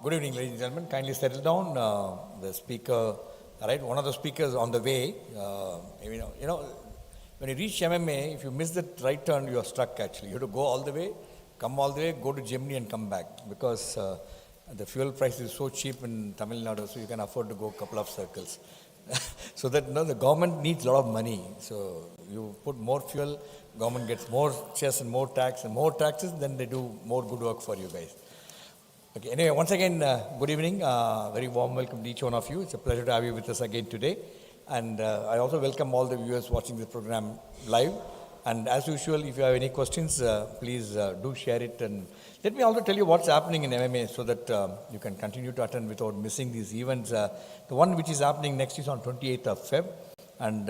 Good evening, ladies and gentlemen. Kindly settle down. The speaker, right? One of the speakers on the way. When you reach MMA, if you miss that right turn, you are stuck. Actually, you have to go all the way, come all the way, go to Gemini and come back because the fuel price is so cheap in Tamil Nadu, so you can afford to go a couple of circles. So that the government needs a lot of money. So you put more fuel, government gets more chess and more taxes, then they do more good work for you guys. Okay, anyway, once again, good evening. Very warm welcome to each one of you. It's a pleasure to have you with us again today. And I also welcome all the viewers watching this program live. And as usual, if you have any questions, please do share it. And let me also tell you what's happening in MMA so that you can continue to attend without missing these events. The one which is happening next is on 28th of Feb. And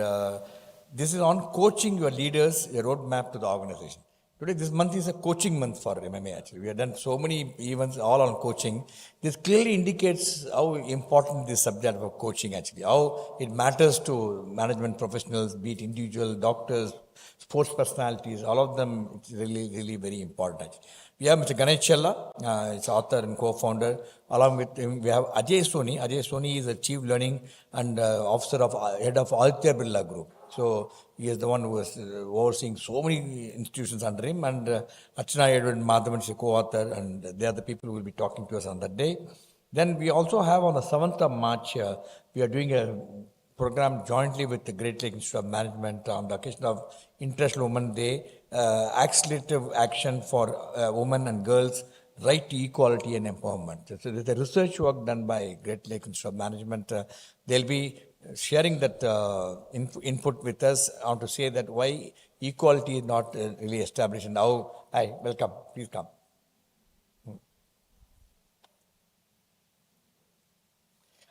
this is on coaching your leaders, a roadmap to the organization. Today, this month is a coaching month for MMA actually. We have done so many events all on coaching. This clearly indicates how important this subject of coaching actually, how it matters to management professionals, be it individual, doctors, sports personalities, all of them, it's really, really very important actually. We have Mr. Ganesh, he's author and co-founder. Along with him, we have Ajay Soni. Ajay Soni is the Chief Learning and Officer of Head of Aditya Birla Group. So he is the one who is overseeing so many institutions under him, and Archana Edward Madhavan is a co-author, and they are the people who will be talking to us on that day. Then we also have on the 7th of March, we are doing a program jointly with the Great Lakes Institute of Management on the occasion of International Women's Day, accelerative action for women and girls, right to equality and empowerment. So there's a research work done by Great Lakes Institute of Management. They'll be sharing that input with us on to say that why equality is not really established and how. Hi, welcome, please come.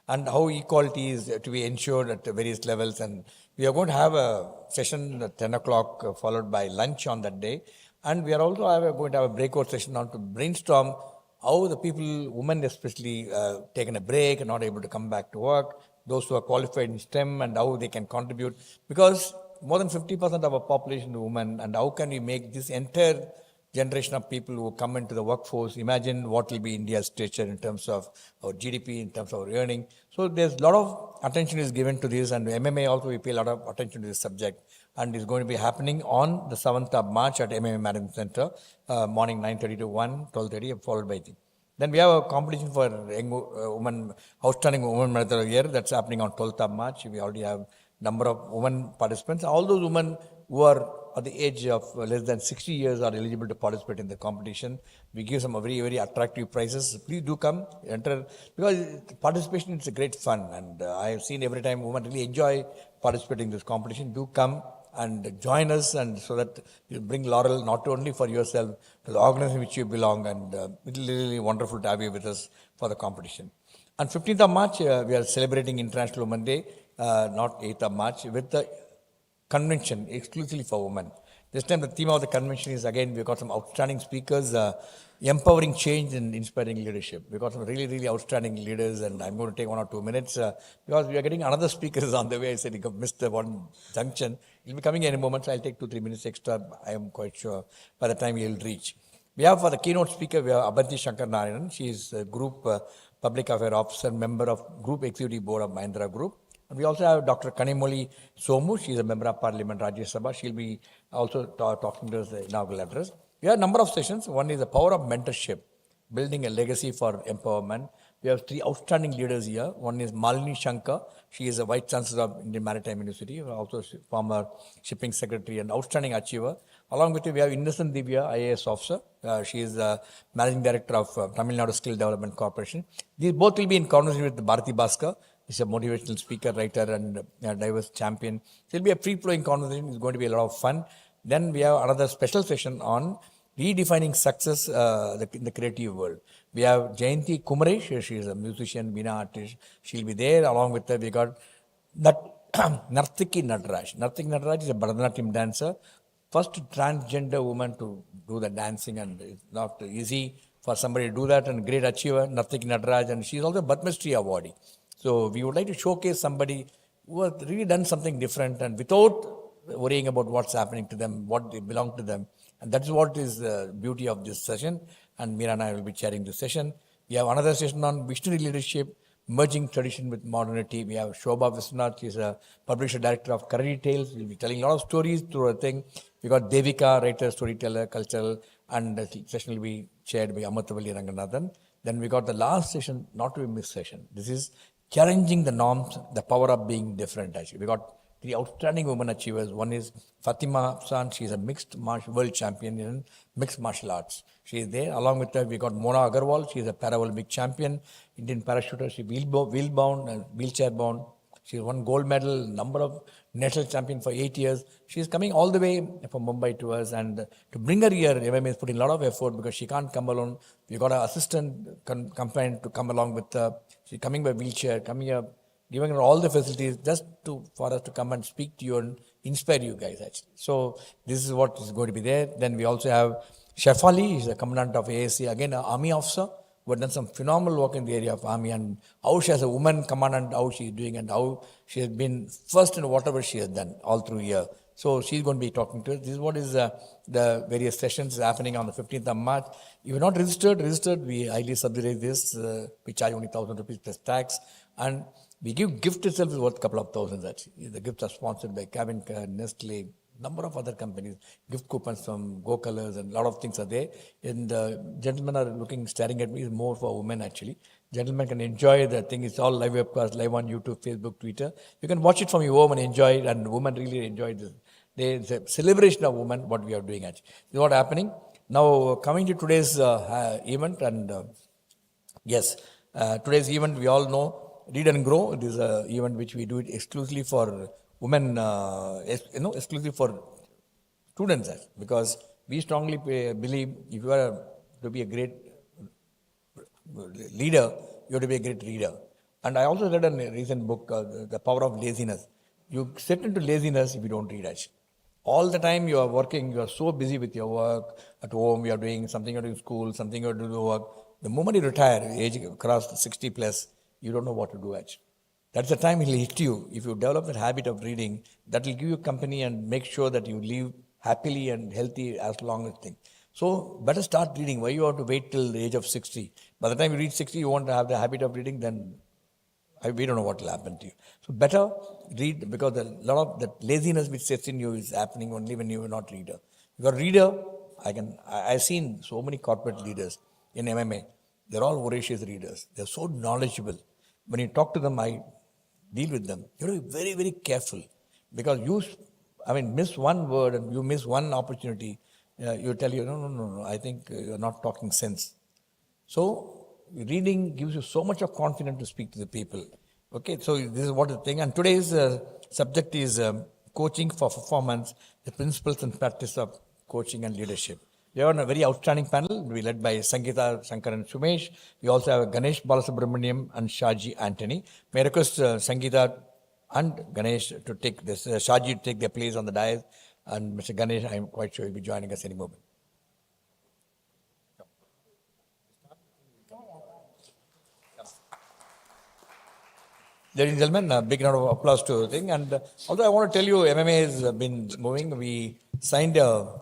And how equality is to be ensured at various levels. And we are going to have a session at 10 o'clock followed by lunch on that day. And we are also going to have a breakout session on to brainstorm how the people, women especially, taken a break and not able to come back to work, those who are qualified in STEM and how they can contribute. Because more than 50% of our population is women, and how can we make this entire generation of people who come into the workforce, imagine what will be India's stature in terms of our GDP, in terms of our earning. So there's a lot of attention is given to this, and MMA also we pay a lot of attention to this subject, and it's going to be happening on the 7th of March at MMA Management Center, morning 9:30 to 12:30, followed by the. Then we have a competition for young women, outstanding women manager of the year, that's happening on 12th of March. We already have number of women participants. All those women who are at the age of less than 60 years are eligible to participate in the competition. We give some very, very attractive prizes. Please do come, enter, because participation is a great fun. And I have seen every time women really enjoy participating in this competition. Do come and join us, and so that you bring laurel not only for yourself, to the organization which you belong. And it will be really wonderful to have you with us for the competition. On 15th of March, we are celebrating International Women's Day, not 8th of March, with the convention exclusively for women. This time the theme of the convention is, again, we've got some outstanding speakers, empowering change and inspiring leadership. We've got some really, really outstanding leaders, and I'm going to take 1 or 2 minutes because we are getting another speakers on the way. I said you missed the one junction. He'll be coming in a moment, so I'll take 2-3 minutes extra. I am quite sure by the time he'll reach. We have for the keynote speaker, we have Abhanti Shankaran. She is a Group Public Affairs Officer, member of Group Executive Board of Mahindra Group. And we also have Dr. Kanimoli Somu. She is a member of Parliament, Rajya Sabha. She'll be also talking to us the inaugural address. We have a number of sessions. One is the power of mentorship, building a legacy for empowerment. We have 3 outstanding leaders here. One is Malini Shankar. She is a Vice Chancellor of Indian Maritime University, also former Shipping Secretary and outstanding achiever. Along with her, we have Innocent Divya, IAS officer. She is the Managing Director of Tamil Nadu Skill Development Corporation. These both will be in conversation with Bharati Bhaskar. He's a motivational speaker, writer, and diverse champion. So it'll be a free-flowing conversation. It's going to be a lot of fun. Then we have another special session on redefining success in the creative world. We have Jayanti Kumaresh. She is a musician, Veena artist. She'll be there. Along with her, we got Nartiki Nataraj. Nartiki Nataraj is a Bharatanatyam dancer. First transgender woman to do the dancing, and it's not easy for somebody to do that, and great achiever, Nartiki Nataraj, and she's also a Padmashri awardee. So we would like to showcase somebody who has really done something different, and without worrying about what's happening to them, what they belong to them. And that's what is the beauty of this session. And Meera and I will be chairing this session. We have another session on visionary leadership, merging tradition with modernity. We have Shobha Viswanath, she's a publisher director of Curry Tales. We'll be telling a lot of stories through a thing. We got Devika, writer, storyteller, cultural, and the session will be chaired by Amarthavalli Ranganathan. Then we got the last session, not to be missed session. This is challenging the norms, the power of being different. Actually, we got three outstanding women achievers. One is Fatima Afsan. She is a mixed world champion in mixed martial arts. She is there. Along with her, we got Mona Agarwal. She is a Paralympic champion, Indian parachuter. She wheelbound and wheelchair bound. She won gold medal, number of national champion for 8 years. She is coming all the way from Mumbai to us, and to bring her here, MMA is putting a lot of effort because she can't come alone. We got an assistant companion to come along with her. She's coming by wheelchair, coming here, giving her all the facilities just for us to come and speak to you and inspire you guys actually. So this is what is going to be there. Then we also have Shefali, he's the commandant of ASC, again an army officer who has done some phenomenal work in the area of army, and how she has a woman commandant, how she is doing and how she has been first in whatever she has done all through here. So she's going to be talking to us. This is what is the various sessions happening on the 15th of March. If you're not registered, we highly subsidize this. We charge only 1,000 rupees plus tax. And we give gift itself is worth a couple of thousands actually. The gifts are sponsored by Cabin, Nestle, number of other companies, gift coupons from Go Colors, and a lot of things are there. And gentlemen are staring at me, is more for women actually. Gentlemen can enjoy the thing. It's all live webcast, live on YouTube, Facebook, Twitter. You can watch it from your home and enjoy it, and women really enjoy this. It's a celebration of women, what we are doing actually. This is what's happening. Now coming to today's event, and yes, today's event we all know, Read and Grow. It is an event which we do it exclusively for women, exclusively for students, because we strongly believe if you are to be a great leader, you have to be a great reader. And I also read a recent book, The Power of Laziness. You set into laziness if you don't read actually. All the time you are working, you are so busy with your work, at home you are doing something, you are doing school, something you are doing work. The moment you retire, age across 60 plus, you don't know what to do actually. That's the time it will hit you. If you develop that habit of reading, that will give you company and make sure that you live happily and healthy as long as things. So better start reading. Why you have to wait till the age of 60? By the time you reach 60, you want to have the habit of reading, then we don't know what will happen to you. So better read, because a lot of that laziness which sets in you is happening only when you are not reader. If you are a reader, I've seen so many corporate leaders in MMA. They're all voracious readers. They're so knowledgeable. When you talk to them, I deal with them. You have to be very, very careful, because miss one word and you miss one opportunity, you tell you, no, I think you're not talking sense. So reading gives you so much of confidence to speak to the people. Okay, so this is what the thing. And today's subject is coaching for performance, the principles and practice of coaching and leadership. We have a very outstanding panel. We led by Sangeeta Shankaran Sumesh. We also have Ganesh, Balasubramanian, and Shaji, Antony. May I request Sangeeta and Ganesh to take this, Shaji to take their place on the dais, and Mr. Ganesh, I'm quite sure he'll be joining us any moment. Ladies and gentlemen, a big round of applause to the thing. And although I want to tell you, MMA has been moving. We signed a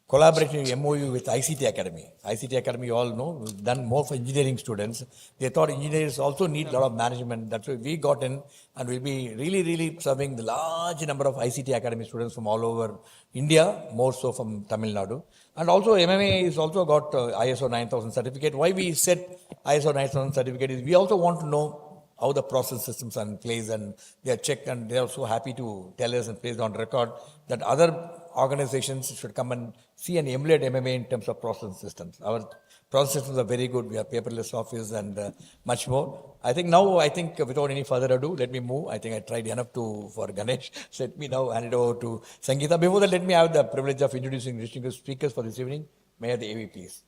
collaborative MOU with ICT Academy. ICT Academy, you all know, we've done more for engineering students. They thought engineers also need a lot of management. That's why we got in, and we'll be really serving the large number of ICT Academy students from all over India, more so from Tamil Nadu. And also MMA has also got ISO 9000 certificate. Why we set ISO 9000 certificate is we also want to know how the process systems are in place, and they are checked, and they are so happy to tell us and place on record that other organizations should come and see and emulate MMA in terms of process systems. Our process systems are very good. We have paperless office and much more. I think without any further ado, let me move. I think I tried enough for Ganesh. So let me now hand it over to Sangeeta. Before that, let me have the privilege of introducing distinguished speakers for this evening. May I have the AV, please.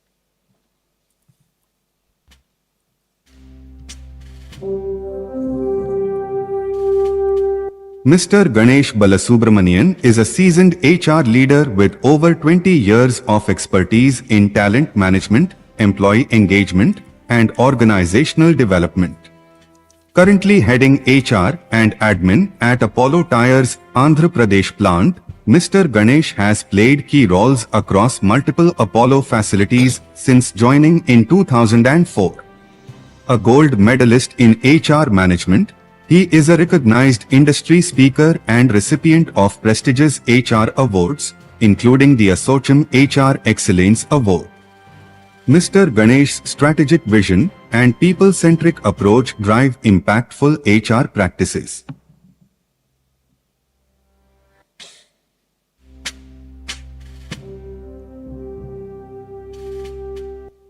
Mr. Ganesh Balasubramanian is a seasoned HR leader with over 20 years of expertise in talent management, employee engagement, and organizational development. Currently heading HR and admin at Apollo Tyres Andhra Pradesh plant, Mr. Ganesh has played key roles across multiple Apollo facilities since joining in 2004. A gold medalist in HR management, he is a recognized industry speaker and recipient of prestigious HR awards, including the Assocham HR Excellence Award. Mr. Ganesh's strategic vision and people-centric approach drive impactful HR practices.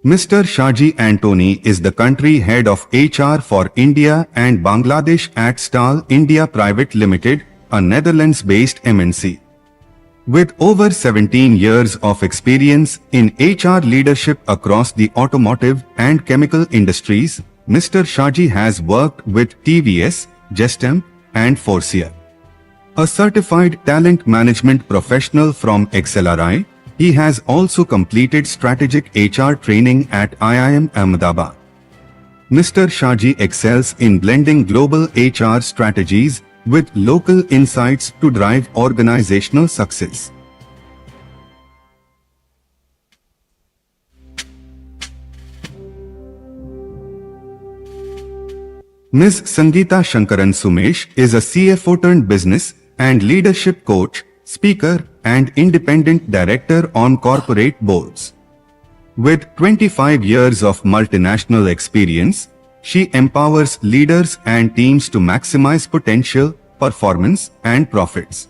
Mr. Shaji Antony is the country head of HR for India and Bangladesh at Stahl India Private Limited, a Netherlands-based MNC. With over 17 years of experience in HR leadership across the automotive and chemical industries, Mr. Shaji has worked with TVS, Gestamp, and Forcia. A certified talent management professional from XLRI, he has also completed strategic HR training at IIM Ahmedabad. Mr. Shaji excels in blending global HR strategies with local insights to drive organizational success. Ms. Sangeeta Shankaran Sumesh is a CFO turned business and leadership coach, speaker, and independent director on corporate boards. With 25 years of multinational experience, she empowers leaders and teams to maximize potential, performance, and profits.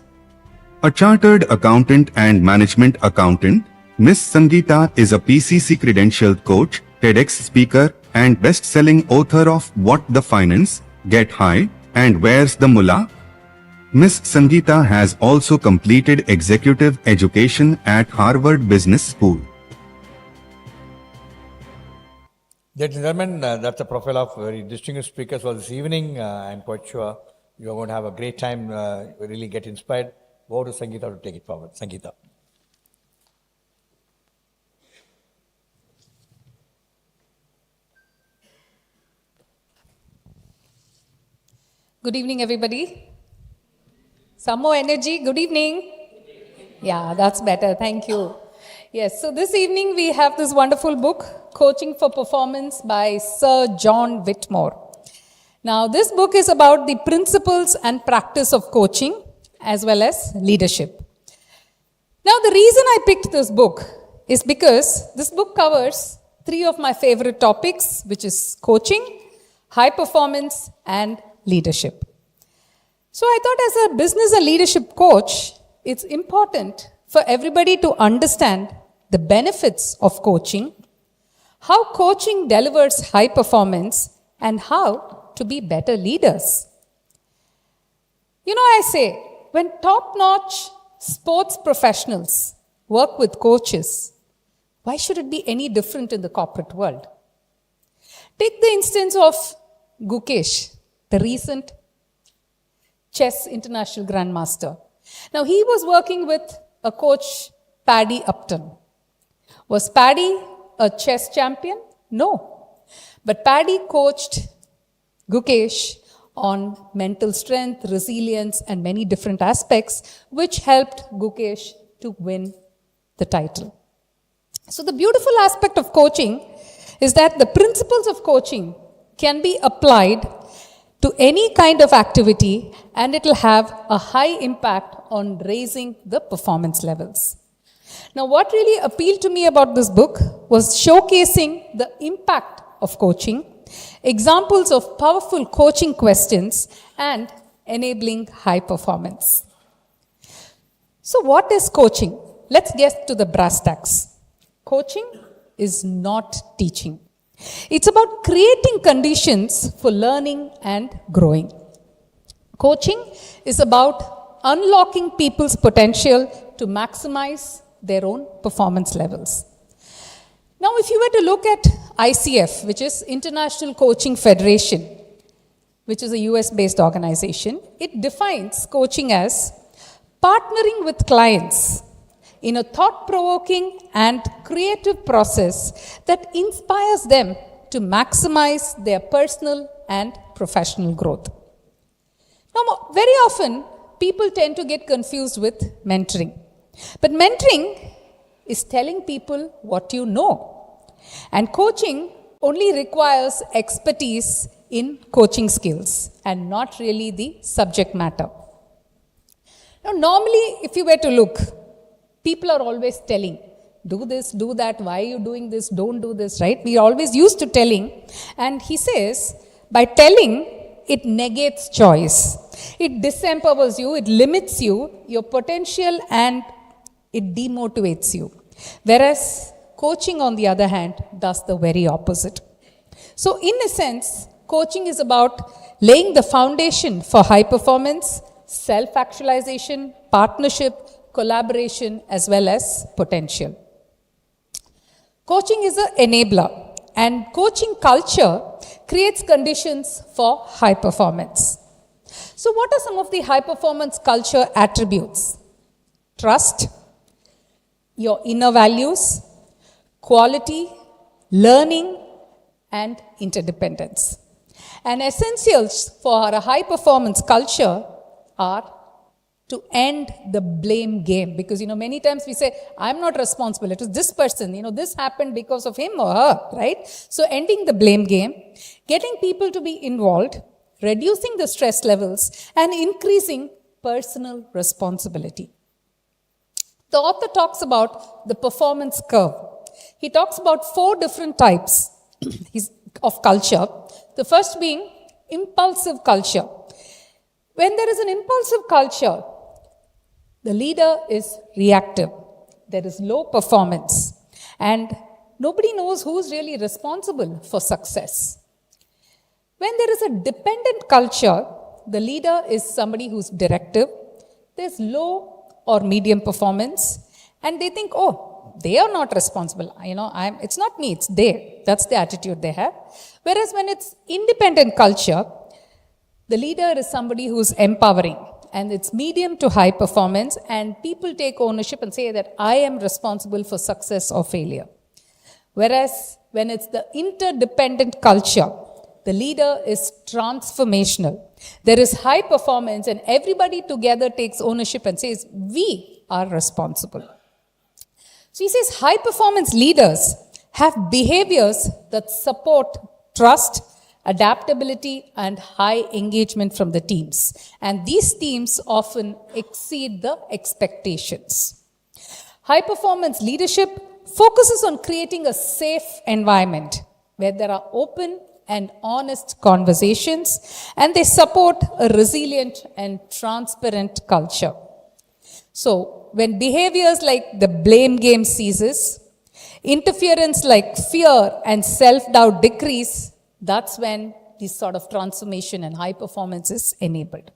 A chartered accountant and management accountant, Ms. Sangeeta is a PCC credentialed coach, TEDx speaker, and best-selling author of What the Finance, Get High, and Where's the Mullah? Ms. Sangeeta has also completed executive education at Harvard Business School. Ladies and gentlemen, that's the profile of very distinguished speakers for this evening. I'm quite sure you're going to have a great time, really get inspired. Over to Sangeeta to take it forward. Sangeeta. Good evening, everybody. Some more energy. Good evening. Yeah, that's better. Thank you. Yes, so this evening we have this wonderful book, Coaching for Performance by Sir John Whitmore. Now, this book is about the principles and practice of coaching as well as leadership. Now, the reason I picked this book is because this book covers three of my favorite topics, which is coaching, high performance, and leadership. So I thought as a business and leadership coach, it's important for everybody to understand the benefits of coaching, how coaching delivers high performance, and how to be better leaders. You know, I say, when top-notch sports professionals work with coaches, why should it be any different in the corporate world? Take the instance of Gukesh, the recent chess international grandmaster. Now, he was working with a coach, Paddy Upton. Was Paddy a chess champion? No. But Paddy coached Gukesh on mental strength, resilience, and many different aspects, which helped Gukesh to win the title. So the beautiful aspect of coaching is that the principles of coaching can be applied to any kind of activity, and it will have a high impact on raising the performance levels. Now, what really appealed to me about this book was showcasing the impact of coaching, examples of powerful coaching questions, and enabling high performance. So, what is coaching? Let's get to the brass tacks. Coaching is not teaching. It's about creating conditions for learning and growing. Coaching is about unlocking people's potential to maximize their own performance levels. Now, if you were to look at ICF, which is International Coaching Federation, which is a US-based organization, it defines coaching as partnering with clients in a thought-provoking and creative process that inspires them to maximize their personal and professional growth. Now, very often, people tend to get confused with mentoring. But mentoring is telling people what you know. And coaching only requires expertise in coaching skills and not really the subject matter. Now, normally, if you were to look, people are always telling, do this, do that, why are you doing this, don't do this, right? We are always used to telling. And he says, by telling, it negates choice. It disempowers you, it limits you, your potential, and it demotivates you. Whereas coaching, on the other hand, does the very opposite. So, in a sense, coaching is about laying the foundation for high performance, self-actualization, partnership, collaboration, as well as potential. Coaching is an enabler, and coaching culture creates conditions for high performance. So, what are some of the high performance culture attributes? Trust, your inner values, quality, learning, and interdependence. And essentials for a high performance culture are to end the blame game. Because, many times we say, I'm not responsible. It was this person, this happened because of him or her, right? So ending the blame game, getting people to be involved, reducing the stress levels, and increasing personal responsibility. The author talks about the performance curve. He talks about 4 different types of culture. The first being impulsive culture. When there is an impulsive culture, the leader is reactive. There is low performance. And nobody knows who's really responsible for success. When there is a dependent culture, the leader is somebody who's directive. There's low or medium performance. And they think, they are not responsible. It's not me, it's they. That's the attitude they have. Whereas when it's independent culture, the leader is somebody who's empowering, and it's medium to high performance, and people take ownership and say that I am responsible for success or failure. Whereas when it's the interdependent culture, the leader is transformational. There is high performance, and everybody together takes ownership and says, we are responsible. So he says high performance leaders have behaviors that support trust, adaptability, and high engagement from the teams. And these teams often exceed the expectations. High performance leadership focuses on creating a safe environment where there are open and honest conversations, and they support a resilient and transparent culture. So, when behaviors like the blame game ceases, interference like fear and self-doubt decrease, that's when this sort of transformation and high performance is enabled.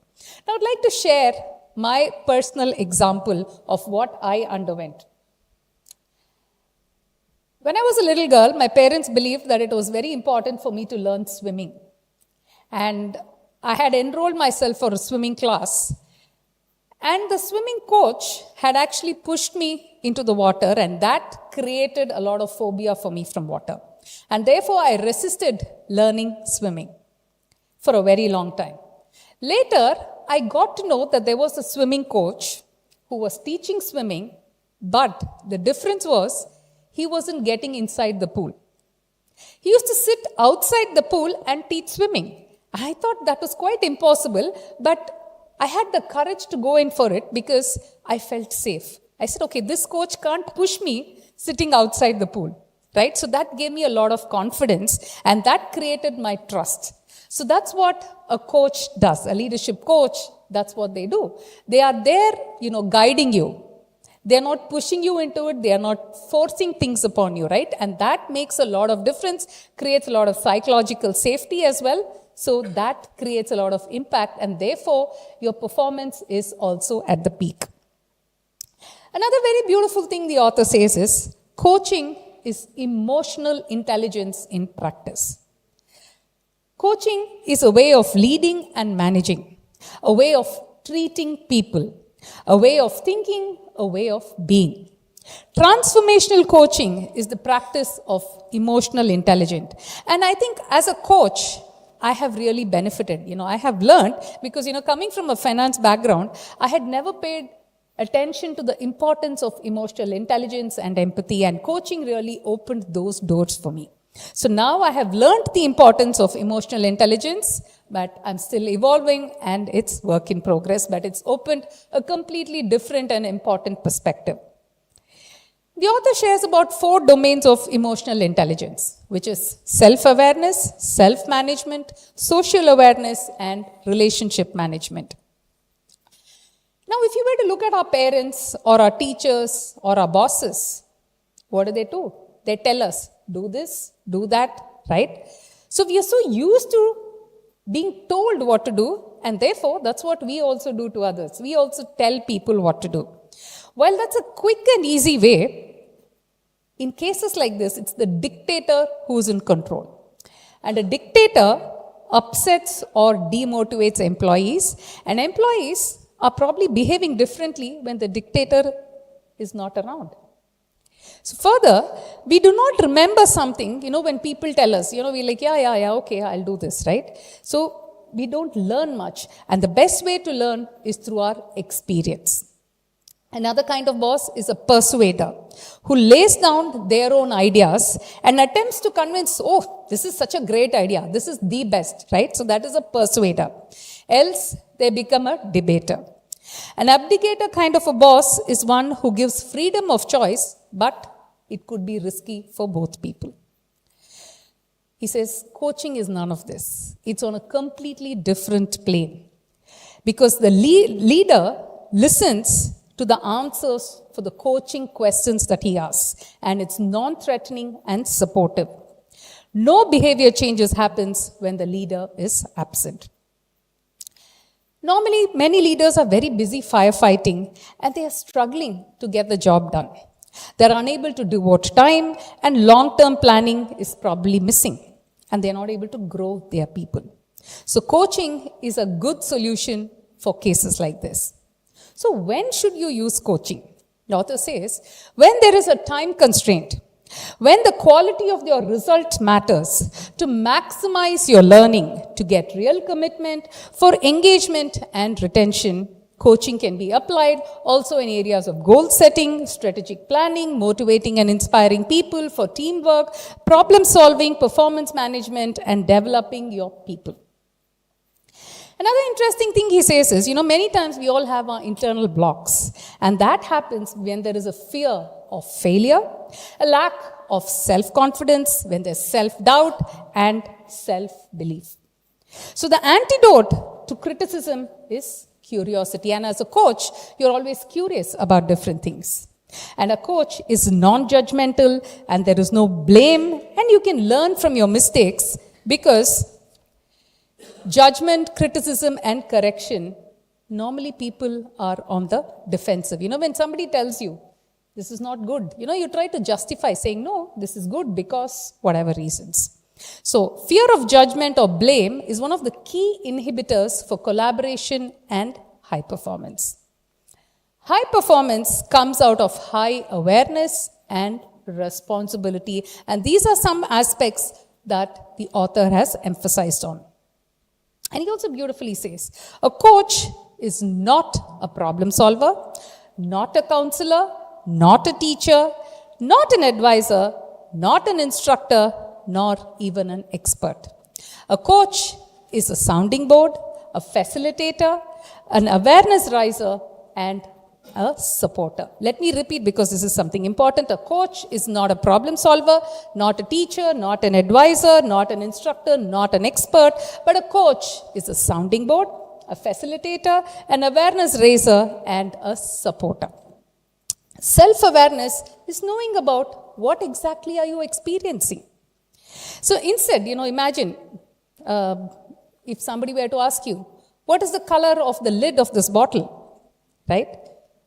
Now, I'd like to share my personal example of what I underwent. When I was a little girl, my parents believed that it was very important for me to learn swimming. And I had enrolled myself for a swimming class. And the swimming coach had actually pushed me into the water, and that created a lot of phobia for me from water. And therefore, I resisted learning swimming for a very long time. Later, I got to know that there was a swimming coach who was teaching swimming, but the difference was he wasn't getting inside the pool. He used to sit outside the pool and teach swimming. I thought that was quite impossible, but I had the courage to go in for it because I felt safe. I said, okay, this coach can't push me sitting outside the pool, right? So that gave me a lot of confidence, and that created my trust. So that's what a coach does, a leadership coach, that's what they do. They are there, guiding you. They're not pushing you into it. They are not forcing things upon you, right? And that makes a lot of difference, creates a lot of psychological safety as well. So that creates a lot of impact, and therefore your performance is also at the peak. Another very beautiful thing the author says is, coaching is emotional intelligence in practice. Coaching is a way of leading and managing, a way of treating people, a way of thinking, a way of being. Transformational coaching is the practice of emotional intelligence. And I think as a coach, I have really benefited. I have learned because, coming from a finance background, I had never paid attention to the importance of emotional intelligence and empathy, and coaching really opened those doors for me. So now I have learned the importance of emotional intelligence, but I'm still evolving and it's work in progress, but it's opened a completely different and important perspective. The author shares about 4 domains of emotional intelligence, which is self-awareness, self-management, social awareness, and relationship management. Now, if you were to look at our parents or our teachers or our bosses, what do? They tell us, do this, do that, right? So we are so used to being told what to do, and therefore that's what we also do to others. We also tell people what to do. While that's a quick and easy way, in cases like this, it's the dictator who's in control. And a dictator upsets or demotivates employees, and employees are probably behaving differently when the dictator is not around. So further, we do not remember something, when people tell us, we're like, yeah, okay, I'll do this, right? So we don't learn much. And the best way to learn is through our experience. Another kind of boss is a persuader who lays down their own ideas and attempts to convince, oh, this is such a great idea. This is the best, right? So that is a persuader. Else, they become a debater. An abdicator kind of a boss is one who gives freedom of choice, but it could be risky for both people. He says, coaching is none of this. It's on a completely different plane. Because the leader listens to the answers for the coaching questions that he asks, and it's non-threatening and supportive. No behavior changes happens when the leader is absent. Normally, many leaders are very busy firefighting, and they are struggling to get the job done. They're unable to devote time, and long-term planning is probably missing, and they're not able to grow their people. So coaching is a good solution for cases like this. So when should you use coaching? The author says, when there is a time constraint, when the quality of your result matters, to maximize your learning, to get real commitment, for engagement and retention, coaching can be applied also in areas of goal setting, strategic planning, motivating and inspiring people, for teamwork, problem solving, performance management, and developing your people. Another interesting thing he says is, many times we all have our internal blocks, and that happens when there is a fear of failure, a lack of self-confidence, when there's self-doubt and self-belief. So the antidote to criticism is curiosity, and as a coach, you're always curious about different things. And a coach is non-judgmental, and there is no blame, and you can learn from your mistakes, because judgment, criticism, and correction, normally people are on the defensive. When somebody tells you, this is not good, you try to justify saying, no, this is good because whatever reasons. So fear of judgment or blame is one of the key inhibitors for collaboration and high performance. High performance comes out of high awareness and responsibility, and these are some aspects that the author has emphasized on. And he also beautifully says, a coach is not a problem solver, not a counselor, not a teacher, not an advisor, not an instructor, nor even an expert. A coach is a sounding board, a facilitator, an awareness raiser, and a supporter. Let me repeat, because this is something important. A coach is not a problem solver, not a teacher, not an advisor, not an instructor, not an expert, but a coach is a sounding board, a facilitator, an awareness raiser, and a supporter. Self-awareness is knowing about what exactly are you experiencing. So instead, imagine if somebody were to ask you, what is the color of the lid of this bottle, right?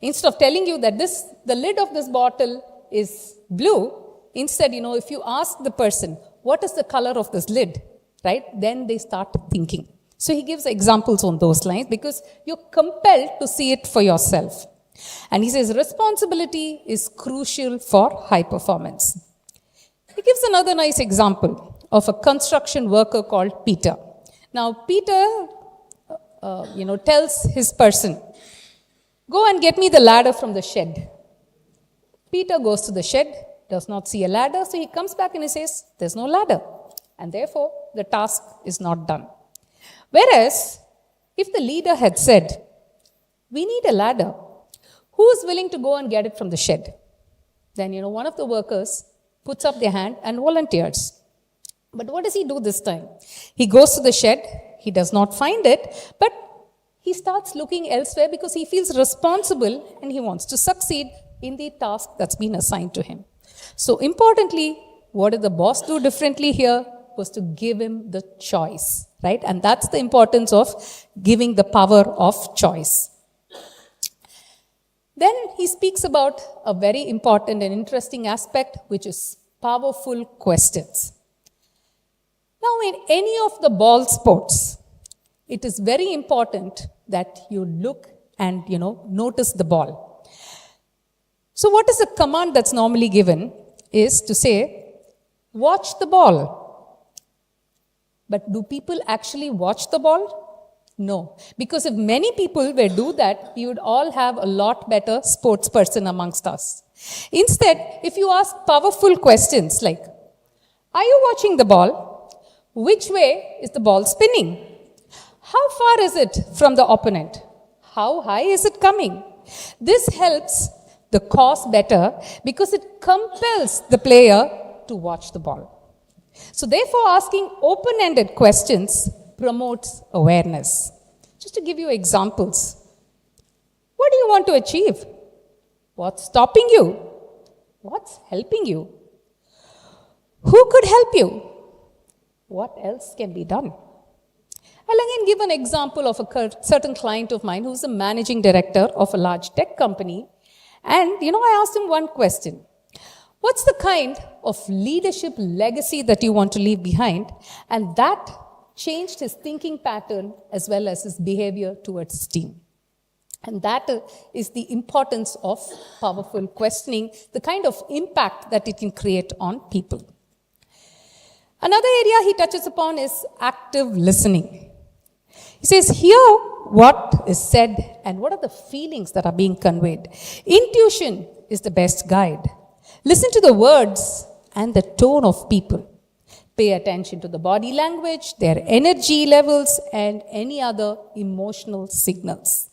Instead of telling you that the lid of this bottle is blue, instead, if you ask the person, what is the color of this lid, right? Then they start thinking. So he gives examples on those lines because you're compelled to see it for yourself. And he says responsibility is crucial for high performance. He gives another nice example of a construction worker called Peter. Now, Peter, tells his person, go and get me the ladder from the shed. Peter goes to the shed, does not see a ladder, so he comes back and he says, there's no ladder. And therefore, the task is not done. Whereas, if the leader had said, we need a ladder, who is willing to go and get it from the shed? Then, one of the workers puts up their hand and volunteers. But what does he do this time? He goes to the shed, he does not find it, but he starts looking elsewhere because he feels responsible and he wants to succeed in the task that's been assigned to him. So importantly, what did the boss do differently here? Was to give him the choice, right? And that's the importance of giving the power of choice. Then he speaks about a very important and interesting aspect, which is powerful questions. Now, in any of the ball sports, it is very important that you look and, notice the ball. So what is the command that's normally given is to say, watch the ball. But do people actually watch the ball? No. Because if many people were do that, we would all have a lot better sports person amongst us. Instead, if you ask powerful questions like, are you watching the ball? Which way is the ball spinning? How far is it from the opponent? How high is it coming? This helps the cause better because it compels the player to watch the ball. So therefore, asking open-ended questions promotes awareness. Just to give you examples. What do you want to achieve? What's stopping you? What's helping you? Who could help you? What else can be done? I'll again give an example of a certain client of mine who's a managing director of a large tech company. And, I asked him one question. What's the kind of leadership legacy that you want to leave behind? And that changed his thinking pattern as well as his behavior towards his team. And that is the importance of powerful questioning, the kind of impact that it can create on people. Another area he touches upon is active listening. He says, hear what is said and what are the feelings that are being conveyed. Intuition is the best guide. Listen to the words and the tone of people. Pay attention to the body language, their energy levels, and any other emotional signals.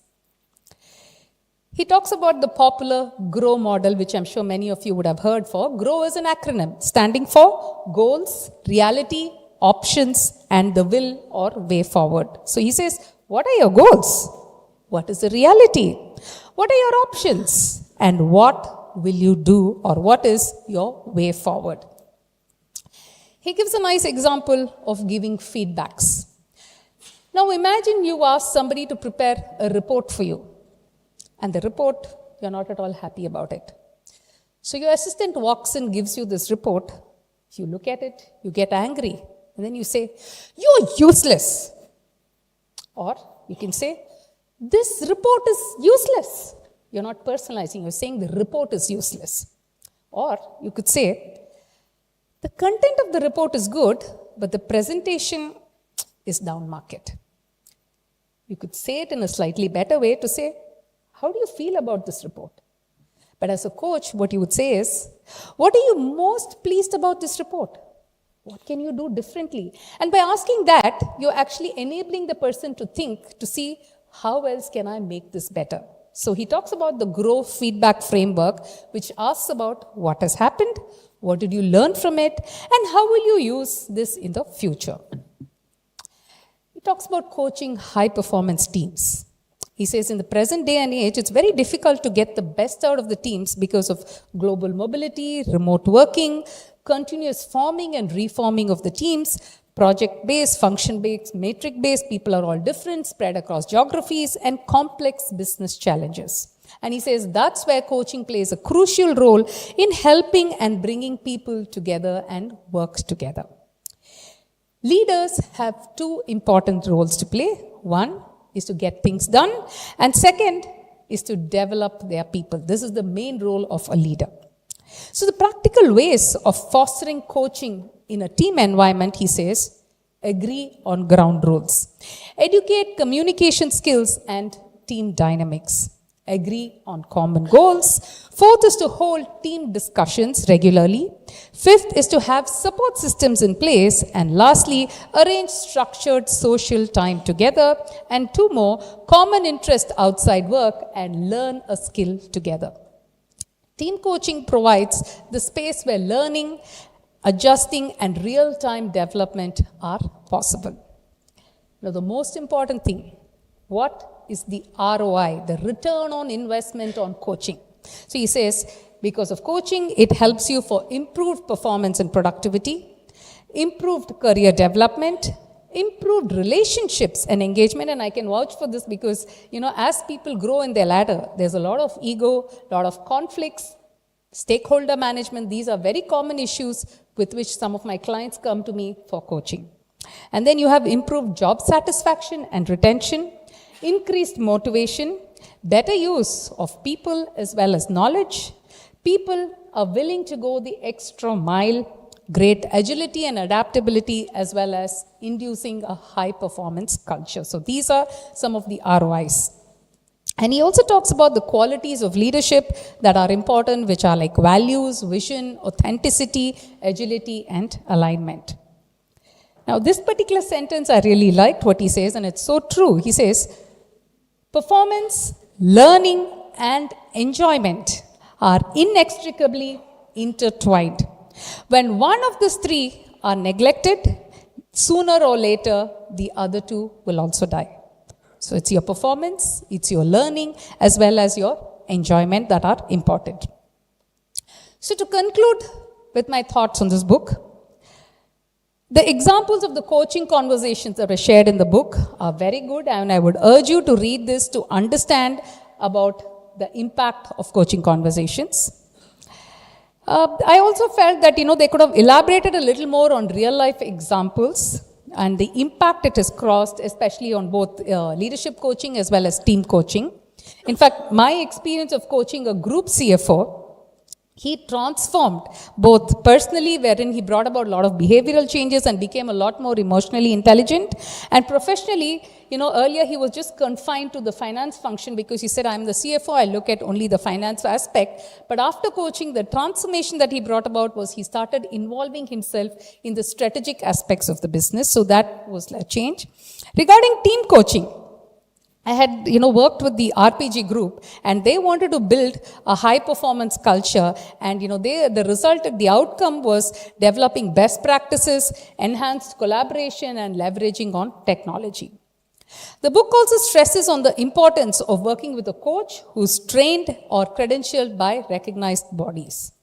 He talks about the popular GROW model, which I'm sure many of you would have heard for. GROW is an acronym standing for goals, reality, options, and the will or way forward. So he says, what are your goals? What is the reality? What are your options? And what will you do, or what is your way forward? He gives a nice example of giving feedbacks. Now imagine you ask somebody to prepare a report for you. And the report, you're not at all happy about it. So your assistant walks in, gives you this report. You look at it, you get angry. And then you say, you're useless. Or you can say, this report is useless. You're not personalizing, you're saying the report is useless. Or you could say, the content of the report is good, but the presentation is down market. You could say it in a slightly better way to say, how do you feel about this report? But as a coach, what you would say is, what are you most pleased about this report? What can you do differently? And by asking that, you're actually enabling the person to think, to see, how else can I make this better? So he talks about the GROW feedback framework, which asks about what has happened, what did you learn from it, and how will you use this in the future? He talks about coaching high-performance teams. He says in the present day and age, it's very difficult to get the best out of the teams because of global mobility, remote working, continuous forming and reforming of the teams, project-based, function-based, matrix-based, people are all different, spread across geographies, and complex business challenges. And he says that's where coaching plays a crucial role in helping and bringing people together and work together. Leaders have two important roles to play. One is to get things done, and second is to develop their people. This is the main role of a leader. So the practical ways of fostering coaching in a team environment, he says, Agree on ground rules. Educate communication skills and team dynamics. Agree on common goals. Fourth is to hold team discussions regularly. Fifth is to have support systems in place. And lastly, arrange structured social time together. And two more, common interest outside work and learn a skill together. Team coaching provides the space where learning, adjusting, and real-time development are possible. Now, the most important thing, what is the ROI, the return on investment on coaching? So he says, because of coaching, it helps you for improved performance and productivity, improved career development, improved relationships and engagement. And I can vouch for this because, as people grow in their ladder, there's a lot of ego, a lot of conflicts, stakeholder management. These are very common issues with which some of my clients come to me for coaching. And then you have improved job satisfaction and retention, increased motivation, better use of people as well as knowledge. People are willing to go the extra mile, great agility and adaptability, as well as inducing a high performance culture. So these are some of the ROIs. And he also talks about the qualities of leadership that are important, which are like values, vision, authenticity, agility, and alignment. Now, this particular sentence, I really liked what he says, and it's so true. He says, performance, learning, and enjoyment are inextricably intertwined. When one of these three are neglected, sooner or later, the other two will also die. So it's your performance, it's your learning, as well as your enjoyment that are important. So to conclude with my thoughts on this book, the examples of the coaching conversations that are shared in the book are very good, and I would urge you to read this to understand about the impact of coaching conversations. I also felt that, they could have elaborated a little more on real life examples and the impact it has caused, especially on both leadership coaching as well as team coaching. In fact, my experience of coaching a group CFO, he transformed both personally, wherein he brought about a lot of behavioral changes and became a lot more emotionally intelligent, and professionally, earlier he was just confined to the finance function because he said, I'm the CFO, I look at only the finance aspect. But after coaching, the transformation that he brought about was he started involving himself in the strategic aspects of the business. So that was a change. Regarding team coaching, I had, worked with the RPG group, and they wanted to build a high performance culture. And, the outcome was developing best practices, enhanced collaboration, and leveraging on technology. The book also stresses on the importance of working with a coach who's trained or credentialed by recognized bodies.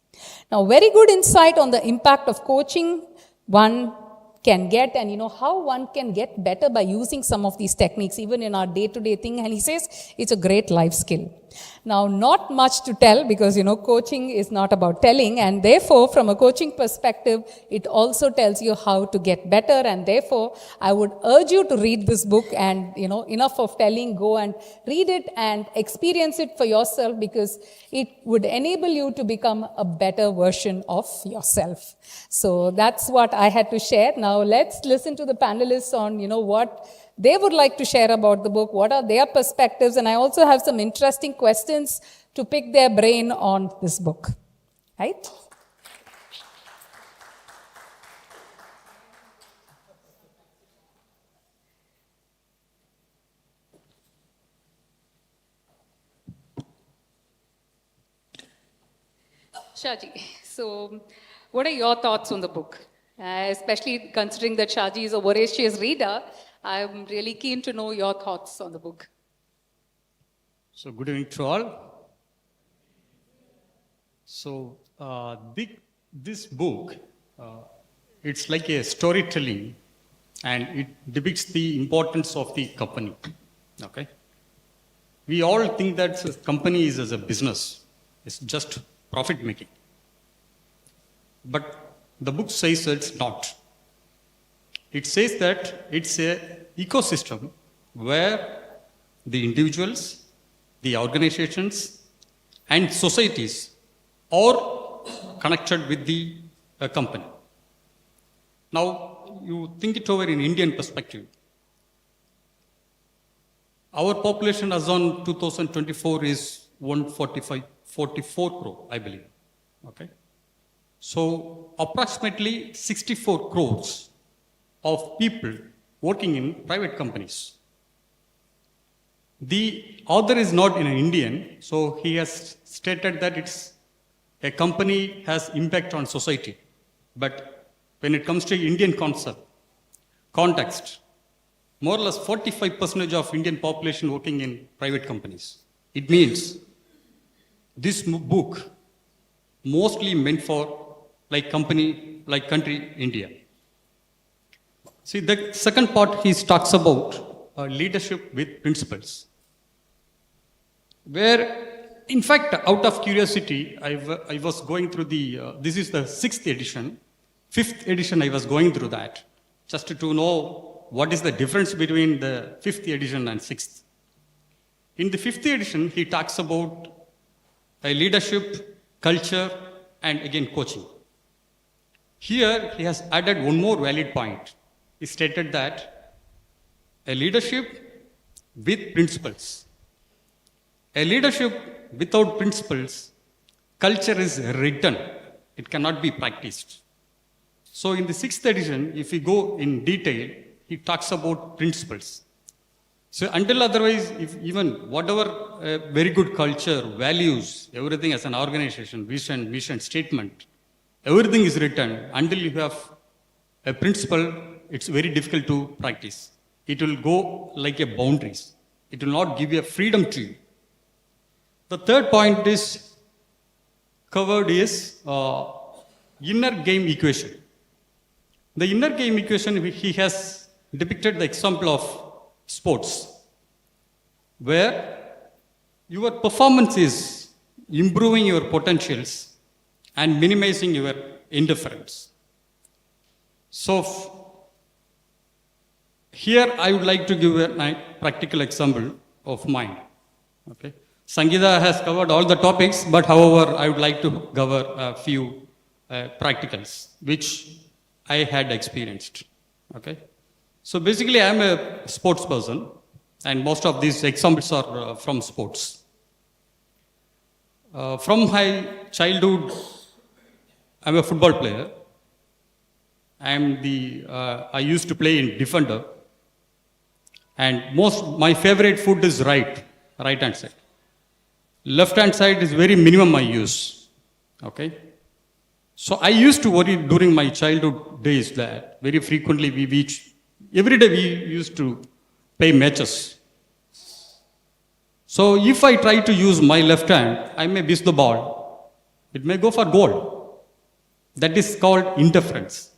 Now, very good insight on the impact of coaching one can get, and how one can get better by using some of these techniques even in our day-to-day thing. And he says it's a great life skill. Now, not much to tell because coaching is not about telling, and therefore from a coaching perspective it also tells you how to get better. And therefore I would urge you to read this book, and enough of telling, go and read it and experience it for yourself, because it would enable you to become a better version of yourself. So that's what I had to share. Now let's listen to the panelists on what they would like to share about the book, what are their perspectives, and I also have some interesting questions to pick their brain on this book. Right? Shaji, so what are your thoughts on the book? Especially considering that Shaji is a voracious reader, I'm really keen to know your thoughts on the book. So, good evening to all. So, this book, it's like a storytelling, and it depicts the importance of the company. Okay, we all think that a company is as a business; it's just profit making. But the book says it's not. It says that it's an ecosystem where the individuals, the organizations, and societies are connected with the company. Now, Now, you think it over in Indian perspective. Our population as on 2024 is 44 crore, I believe. Okay. So, approximately 64 crores of people working in private companies. The author is not an Indian, so he has stated that it's a company has impact on society. But when it comes to Indian context, more or less 45% of Indian population working in private companies. It means this book mostly meant for country India. See, the second part he talks about leadership with principles. Where, in fact, out of curiosity, I was going through this is the 6th edition. 5th edition, I was going through that, just to know what is the difference between the 5th edition and 6th. In the 5th edition, he talks about leadership, culture, and again, coaching. Here, he has added one more valid point. He stated that a leadership with principles. A leadership without principles, culture is written. It cannot be practiced. So in the 6th edition, if we go in detail, he talks about principles. So until otherwise, if even whatever very good culture, values, everything as an organization, vision, mission, statement, everything is written. Until you have a principle, it's very difficult to practice. It will go like a boundaries. It will not give you a freedom to you. The third point is covered is inner game equation. The inner game equation, he has depicted the example of sports, where your performance is improving your potentials and minimizing your interference. So here I would like to give a practical example of mine. Okay. Sangeeta has covered all the topics, but however, I would like to cover a few practicals, which I had experienced. Okay. So basically, I am a sports person, and most of these examples are from sports. From my childhood, I'm a football player. I used to play in defender, and my favorite foot is right hand side. Left hand side is very minimum I use. Okay. So I used to worry during my childhood days that very frequently every day we used to play matches. So if I try to use my left hand, I may miss the ball. It may go for goal. That is called interference.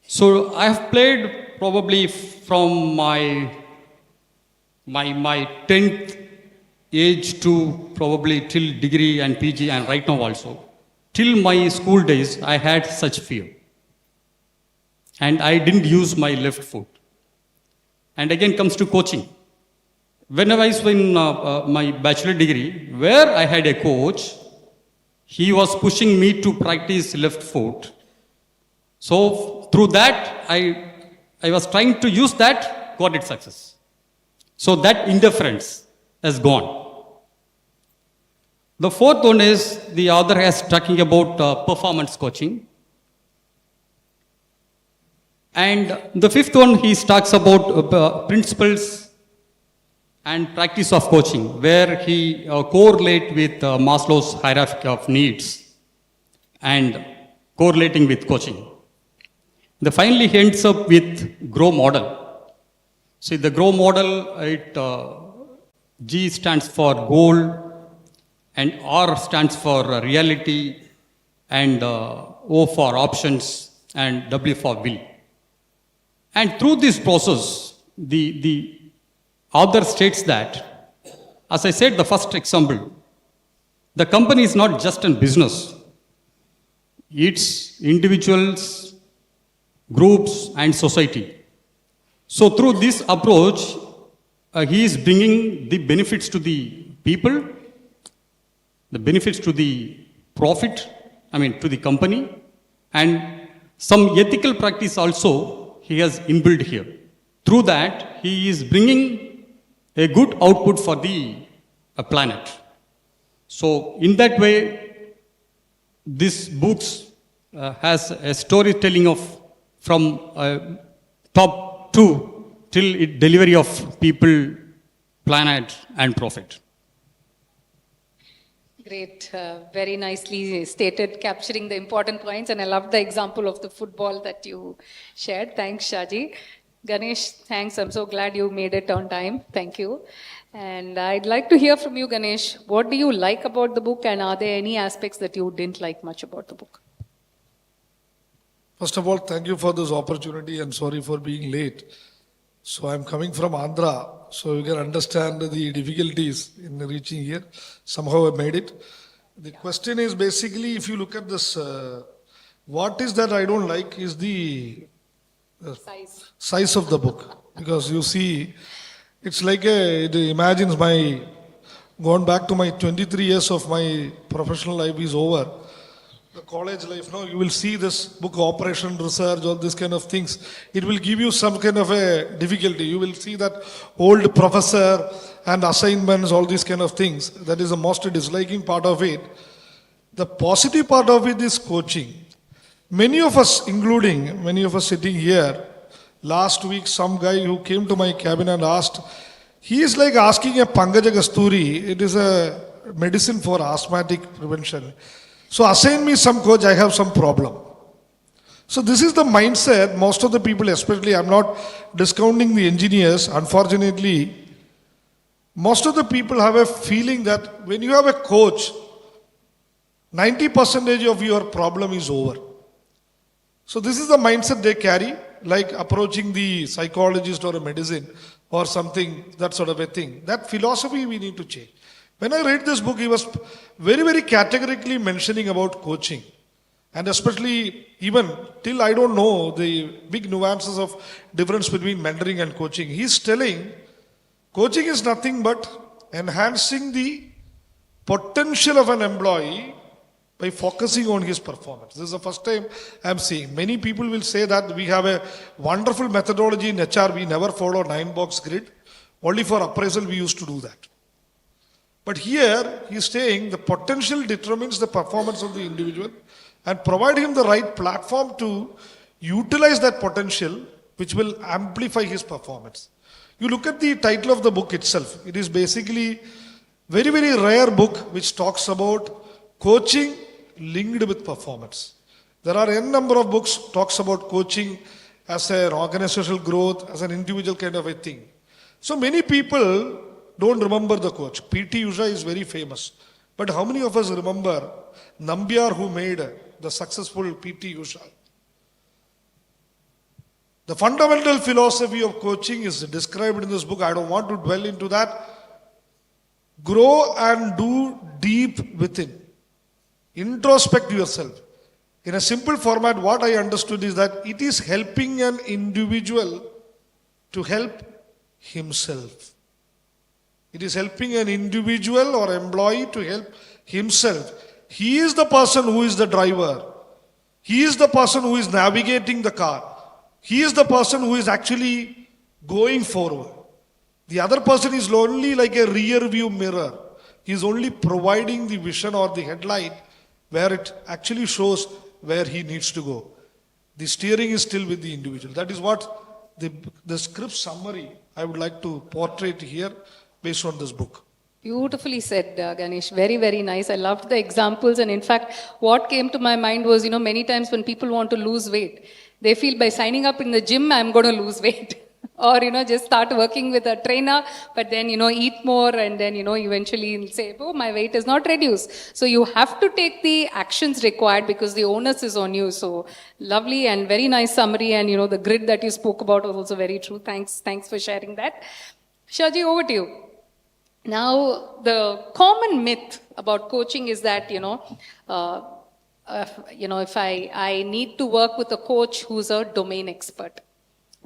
So I have played probably from my 10th age to probably till degree and PG and right now also. Till my school days, I had such fear. And I didn't use my left foot. And again comes to coaching. When I was in my bachelor degree, where I had a coach, he was pushing me to practice left foot. So through that, I was trying to use that, got it success. So that interference has gone. The fourth one is the author has talking about performance coaching. And the fifth one, he talks about principles and practice of coaching, where he correlate with Maslow's hierarchy of needs and correlating with coaching. The finally he ends up with GROW model. See, the GROW model, G stands for goal, and R stands for reality, and O for options, and W for will. And through this process, the author states that, as I said, the first example, the company is not just a business. It's individuals, groups, and society. So through this approach, he is bringing the benefits to the people, the benefits to the profit, to the company, and some ethical practice also he has inbuilt here. Through that, he is bringing a good output for the planet. So in that way, this books has a storytelling of from top to till it delivery of people, planet and profit. Great, very nicely stated, capturing the important points, and I love the example of the football that you shared. Thanks, Shaji. Ganesh, thanks. I'm so glad you made it on time. Thank you. And I'd like to hear from you, Ganesh. What do you like about the book, and are there any aspects that you didn't like much about the book? First of all, thank you for this opportunity and sorry for being late. So I'm coming from Andhra, so you can understand the difficulties in reaching here. Somehow I made it. The question is basically, if you look at this, what is that I don't like is the size of the book. Because you see, it's like it imagines gone back to my 23 years of my professional life is over. The college life, now you will see this book, operation, research, all these kind of things. It will give you some kind of a difficulty. You will see that old professor and assignments, all these kind of things. That is the most disliking part of it. The positive part of it is coaching. Many of us, including many of us sitting here, last week some guy who came to my cabin and asked, he is like asking a Pankaja Kasturi. It is a medicine for asthmatic prevention. So assign me some coach, I have some problem. So this is the mindset, most of the people, especially, I'm not discounting the engineers, unfortunately, most of the people have a feeling that when you have a coach, 90% of your problem is over. So this is the mindset they carry, like approaching the psychologist or a medicine or something, that sort of a thing. That philosophy we need to change. When I read this book, he was very, very categorically mentioning about coaching. And especially even till I don't know the big nuances of difference between mentoring and coaching. He's telling coaching is nothing but enhancing the potential of an employee by focusing on his performance. This is the first time I'm seeing. Many people will say that we have a wonderful methodology in HR. We never follow 9-box grid. Only for appraisal we used to do that. But here he is saying the potential determines the performance of the individual and provide him the right platform to utilize that potential, which will amplify his performance. You look at the title of the book itself. It is basically very, very rare book which talks about coaching linked with performance. There are n number of books talks about coaching as an organizational growth, as an individual kind of a thing. So many people don't remember the coach. P.T. Usha is very famous. But how many of us remember Nambiar who made the successful P.T. Usha? The fundamental philosophy of coaching is described in this book. I don't want to dwell into that. Grow and do deep within. Introspect yourself. In a simple format, what I understood is that it is helping an individual to help himself. It is helping an individual or employee to help himself. He is the person who is the driver. He is the person who is navigating the car. He is the person who is actually going forward. The other person is only like a rear view mirror. He is only providing the vision or the headlight where it actually shows where he needs to go. The steering is still with the individual. That is what the script summary I would like to portray here based on this book. Beautifully said, Ganesh. Very, very nice. I loved the examples. And in fact, what came to my mind was, many times when people want to lose weight, they feel by signing up in the gym, I'm going to lose weight. Or, just start working with a trainer, but then, eat more and then, eventually say, oh, my weight is not reduced. So you have to take the actions required because the onus is on you. So lovely and very nice summary. And, the grid that you spoke about was also very true. Thanks for sharing that. Shaji, over to you. Now, the common myth about coaching is that, if I need to work with a coach who's a domain expert,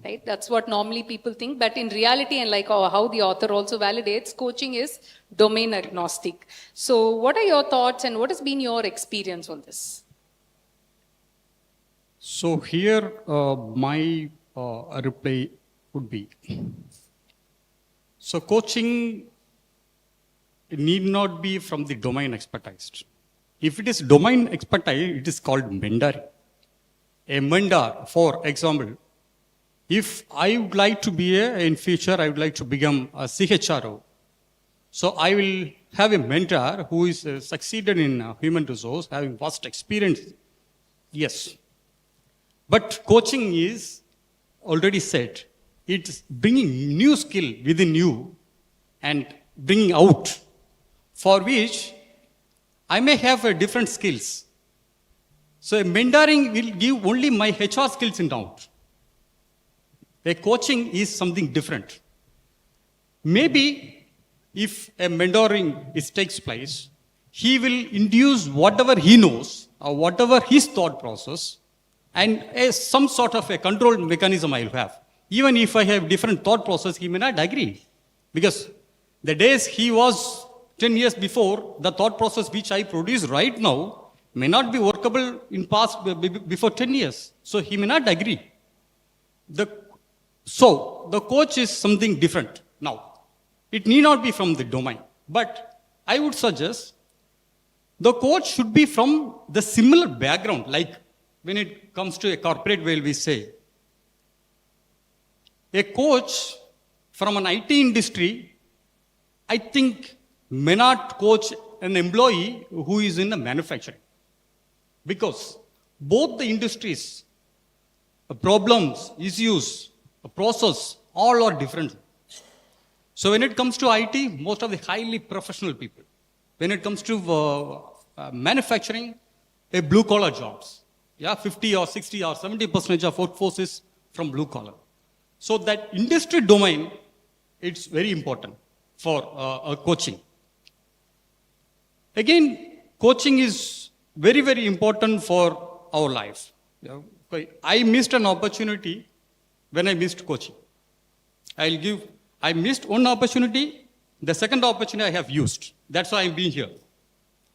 right? That's what normally people think. But in reality, and like how the author also validates, coaching is domain agnostic. So what are your thoughts and what has been your experience on this? So here, my reply would be, so coaching need not be from the domain expertise. If it is domain expertise, it is called mentoring. A mentor, for example, if I would like to be in future, I would like to become a CHRO. So I will have a mentor who is succeeded in human resource, having vast experience. Yes. But coaching is already said, it's bringing new skill within you and bringing out, for which I may have different skills. So a mentoring will give only my HR skills in out. A coaching is something different. Maybe if a mentoring takes place, he will induce whatever he knows or whatever his thought process, and some sort of a control mechanism I will have. Even if I have different thought process, he may not agree. Because the days he was 10 years before, the thought process which I produce right now may not be workable in past before 10 years. So he may not agree. So the coach is something different now. It need not be from the domain. But I would suggest the coach should be from the similar background. Like when it comes to a corporate world, we say, a coach from an IT industry, I think, may not coach an employee who is in the manufacturing. Because both the industries, problems, issues, process, all are different. So when it comes to IT, most of the highly professional people. When it comes to manufacturing, a blue-collar jobs. Yeah, 50 or 60 or 70% of workforce is from blue-collar. So that industry domain, it's very important for coaching. Again, coaching is very, very important for our life. Yeah. I missed an opportunity when I missed coaching. I missed one opportunity, the second opportunity I have used. That's why I'm being here.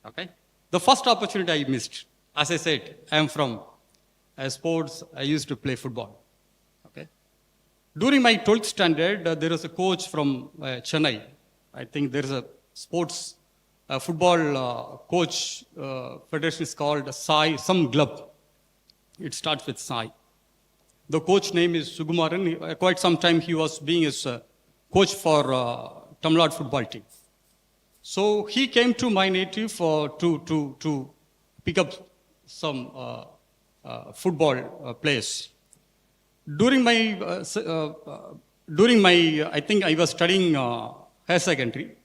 Okay? The first opportunity I missed, as I said, I am from sports, I used to play football. Okay? During my 12th standard, there was a coach from Chennai. I think there is a sports football coach federation is called Sai, some club. It starts with Sai. The coach name is Sugumaran. Quite some time he was being his coach for Tamil Nadu football team. So he came to my native to pick up some football players. During my, I think I was studying higher secondary.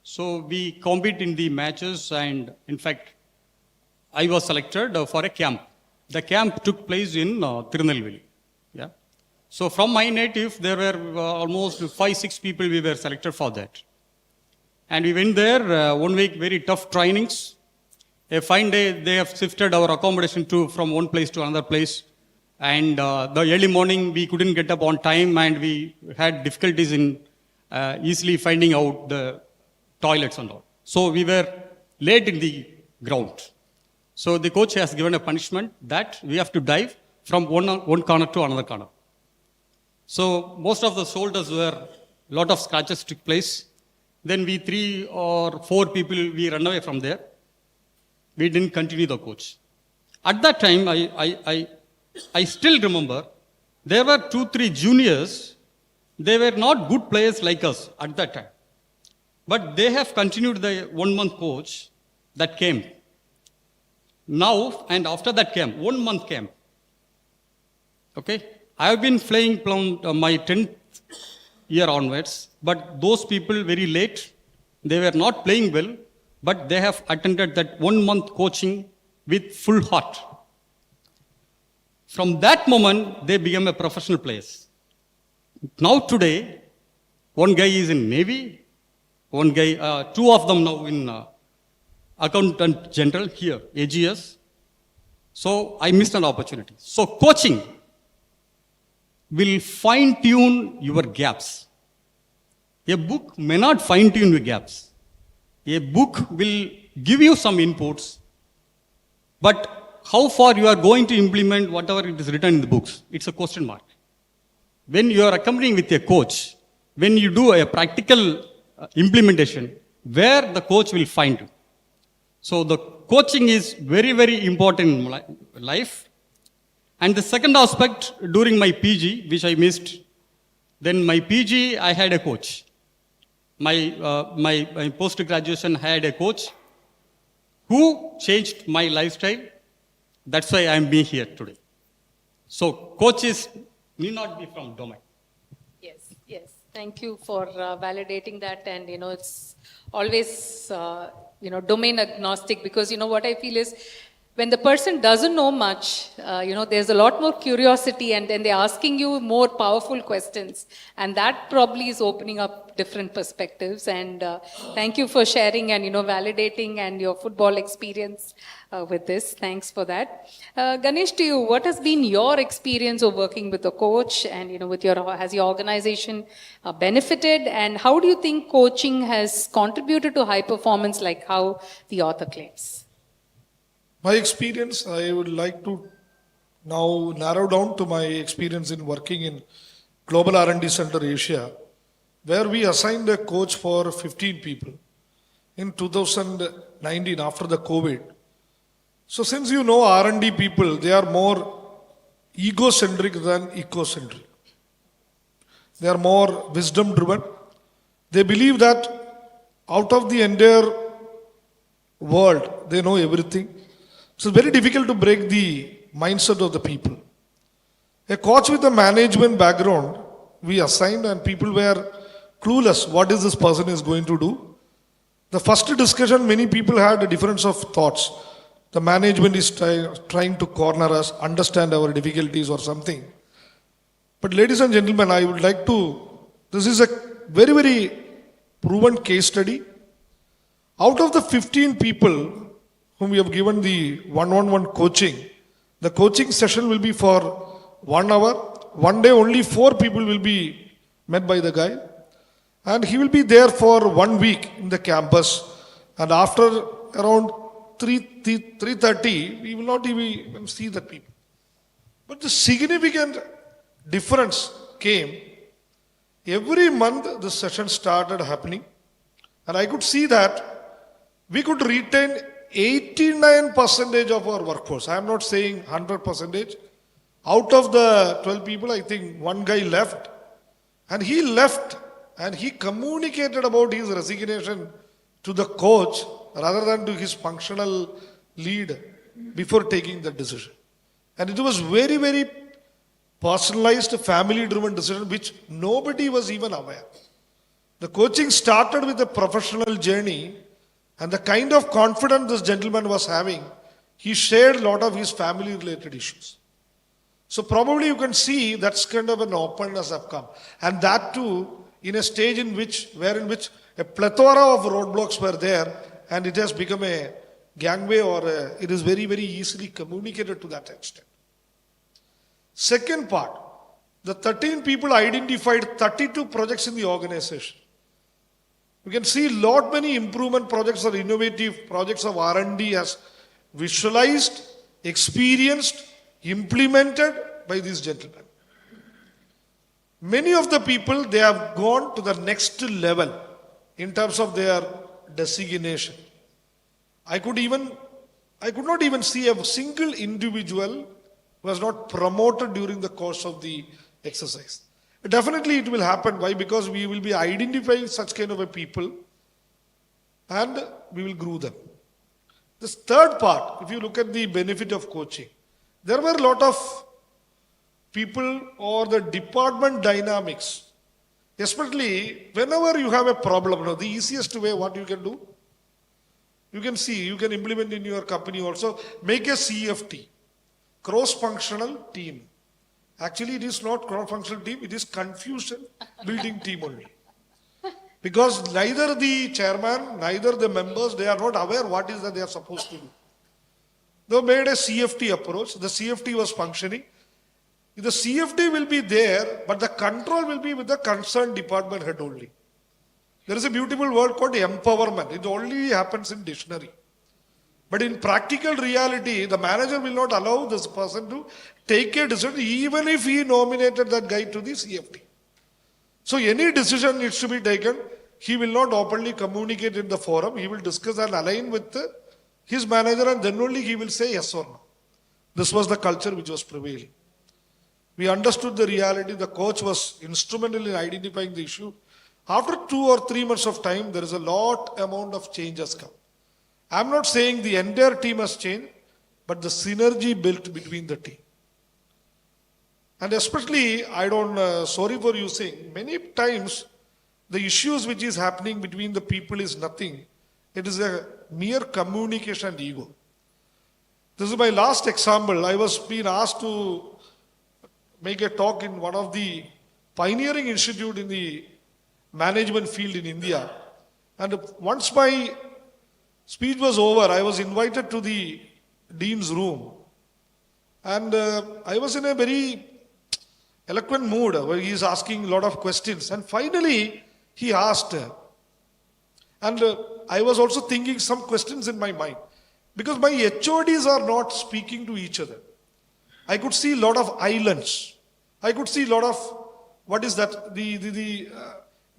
So we compete in the matches, and in fact, I was selected for a camp. The camp took place in Tirunelveli. Yeah. So from my native, there were almost 5-6 people we were selected for that. And we went there, 1 week, very tough trainings. A fine day, they have shifted our accommodation from one place to another place. And the early morning, we couldn't get up on time, and we had difficulties in easily finding out the toilets and all. So we were late in the ground. So the coach has given a punishment that we have to dive from one corner to another corner. So most of the shoulders were, lot of scratches took place. Then we 3 or 4 people, we ran away from there. We didn't continue the coach. At that time, I still remember, there were 2-3 juniors. They were not good players like us at that time. But they have continued the 1-month coach that came. Now, and after that camp, 1-month camp. Okay? I have been playing from my 10th year onwards, but those people very late, they were not playing well, but they have attended that 1-month coaching with full heart. From that moment, they became a professional players. Now today, one guy is in Navy, one guy, 2 of them now in Accountant General here, AGS. So I missed an opportunity. So coaching will fine-tune your gaps. A book may not fine-tune your gaps. A book will give you some inputs, but how far you are going to implement whatever it is written in the books. It's a question mark. When you are accompanying with a coach, when you do a practical implementation, where the coach will find you. So the coaching is very, very important in life. And the second aspect, during my PG, which I missed, then my PG, I had a coach. My post-graduation had a coach who changed my lifestyle. That's why I'm being here today. So coaches need not be from domain. Yes, yes. Thank you for validating that. And, it's always, domain agnostic, because, what I feel is when the person doesn't know much, there's a lot more curiosity, and then they're asking you more powerful questions. And that probably is opening up different perspectives. And thank you for sharing and, validating and your football experience with this. Thanks for that. Ganesh, to you, what has been your experience of working with a coach, and, has your organization benefited? And how do you think coaching has contributed to high performance, like how the author claims? My experience, I would like to now narrow down to my experience in working in Global R&D Center Asia, where we assigned a coach for 15 people in 2019 after the COVID. So since R&D people, they are more egocentric than ecocentric. They are more wisdom driven. They believe that out of the entire world, they know everything. So it's very difficult to break the mindset of the people. A coach with a management background, we assigned, and people were clueless what is this person is going to do. The first discussion, many people had a difference of thoughts. The management is trying to corner us, understand our difficulties or something. But ladies and gentlemen, I would like to, this is a very, very proven case study. Out of the 15 people whom we have given the one-on-one coaching, the coaching session will be for 1 hour. One day only 4 people will be met by the guy. And he will be there for 1 week in the campus. And after around 3:30, we will not even see the people. But the significant difference came. Every month the session started happening. And I could see that we could retain 89% of our workforce. I am not saying 100%. Out of the 12 people, I think one guy left. And he left and he communicated about his resignation to the coach rather than to his functional lead before taking the decision. And it was very, very personalized, family-driven decision which nobody was even aware. The coaching started with a professional journey, and the kind of confidence this gentleman was having, he shared a lot of his family-related issues. So probably you can see that's kind of an openness have come. And that too, in a stage in which a plethora of roadblocks were there, and it has become a gangway, or it is very, very easily communicated to that extent. Second part, the 13 people identified 32 projects in the organization. You can see lot many improvement projects or innovative projects of R&D as visualized, experienced, implemented by these gentlemen. Many of the people, they have gone to the next level in terms of their designation. I could not even see a single individual who was not promoted during the course of the exercise. Definitely it will happen. Why? Because we will be identifying such kind of a people and we will grow them. This third part, if you look at the benefit of coaching, there were a lot of people or the department dynamics, especially whenever you have a problem. The easiest way what you can do, you can see, you can implement in your company also, make a CFT, cross-functional team. Actually, it is not cross-functional team, it is confusion building team only. Because neither the chairman, neither the members, they are not aware what is that they are supposed to do. They made a CFT approach, the CFT was functioning. The CFT will be there, but the control will be with the concerned department head only. There is a beautiful word called empowerment. It only happens in dictionary. But in practical reality, the manager will not allow this person to take a decision even if he nominated that guy to the CFT. So any decision needs to be taken. He will not openly communicate in the forum. He will discuss and align with his manager, and then only he will say yes or no. This was the culture which was prevailing. We understood the reality. The coach was instrumental in identifying the issue. After 2 or 3 months of time, there is a lot amount of change has come. I'm not saying the entire team has changed, but the synergy built between the team. And especially, sorry for using, many times the issues which is happening between the people is nothing. It is a mere communication and ego. This is my last example. I was being asked to make a talk in one of the pioneering institute in the management field in India. And once my speech was over, I was invited to the dean's room. And I was in a very eloquent mood where he is asking a lot of questions. And finally, he asked, and I was also thinking some questions in my mind. Because my HODs are not speaking to each other. I could see a lot of islands. I could see a lot of, the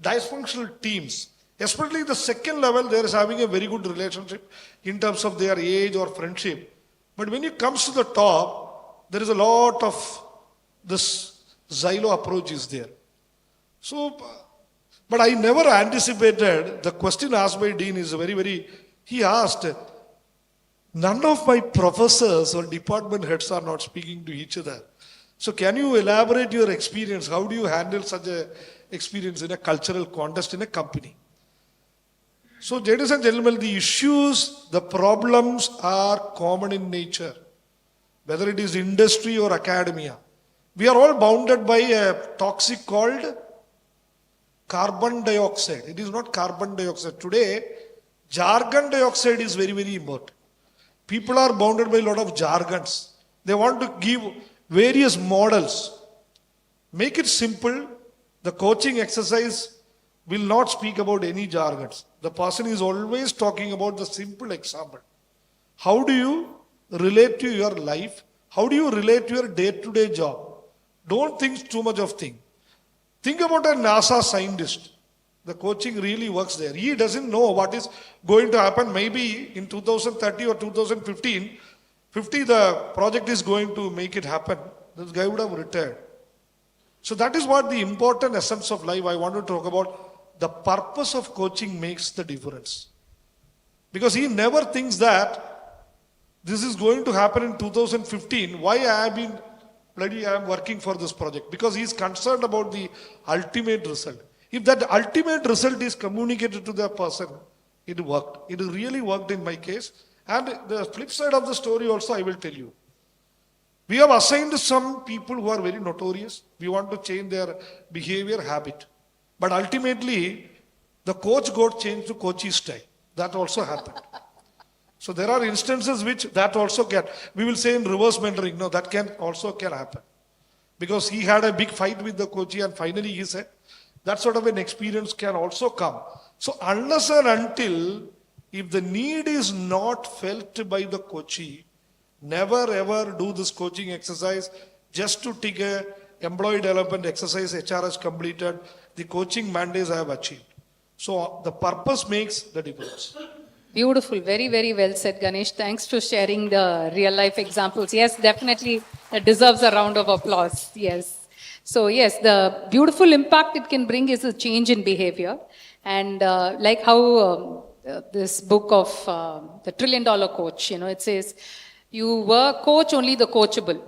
dysfunctional teams. Especially the second level, they are having a very good relationship in terms of their age or friendship. But when it comes to the top, there is a lot of this Xylo approach is there. So, but I never anticipated, the question asked by Dean is he asked, none of my professors or department heads are not speaking to each other. So can you elaborate your experience? How do you handle such a experience in a cultural context in a company? So ladies and gentlemen, the issues, the problems are common in nature. Whether it is industry or academia. We are all bounded by a toxic called carbon dioxide. It is not carbon dioxide. Today, jargon dioxide is very important. People are bounded by a lot of jargons. They want to give various models. Make it simple. The coaching exercise will not speak about any jargons. The person is always talking about the simple example. How do you relate to your life? How do you relate to your day-to-day job? Don't think too much of thing. Think about a NASA scientist. The coaching really works there. He doesn't know what is going to happen. Maybe in 2030 or 2015, the project is going to make it happen. This guy would have retired. So that is what the important essence of life I want to talk about. The purpose of coaching makes the difference. Because he never thinks that this is going to happen in 2015. Why I am working for this project? Because he is concerned about the ultimate result. If that ultimate result is communicated to the person, it worked. It really worked in my case. And the flip side of the story also I will tell you. We have assigned some people who are very notorious. We want to change their behavior, habit. But ultimately, the coach got changed to coachee style. That also happened. So there are instances which that also can. We will say in reverse mentoring, no, that can happen. Because he had a big fight with the coachee and finally he said, that sort of an experience can also come. So unless and until, if the need is not felt by the coachee, never ever do this coaching exercise just to take a employee development exercise HR has completed, the coaching mandates I have achieved. So the purpose makes the difference. Beautiful. Very, very well said, Ganesh. Thanks for sharing the real life examples. Yes, definitely that deserves a round of applause. Yes. So yes, the beautiful impact it can bring is a change in behavior. And like how this book of the $1 Trillion Coach, it says, you coach only the coachable.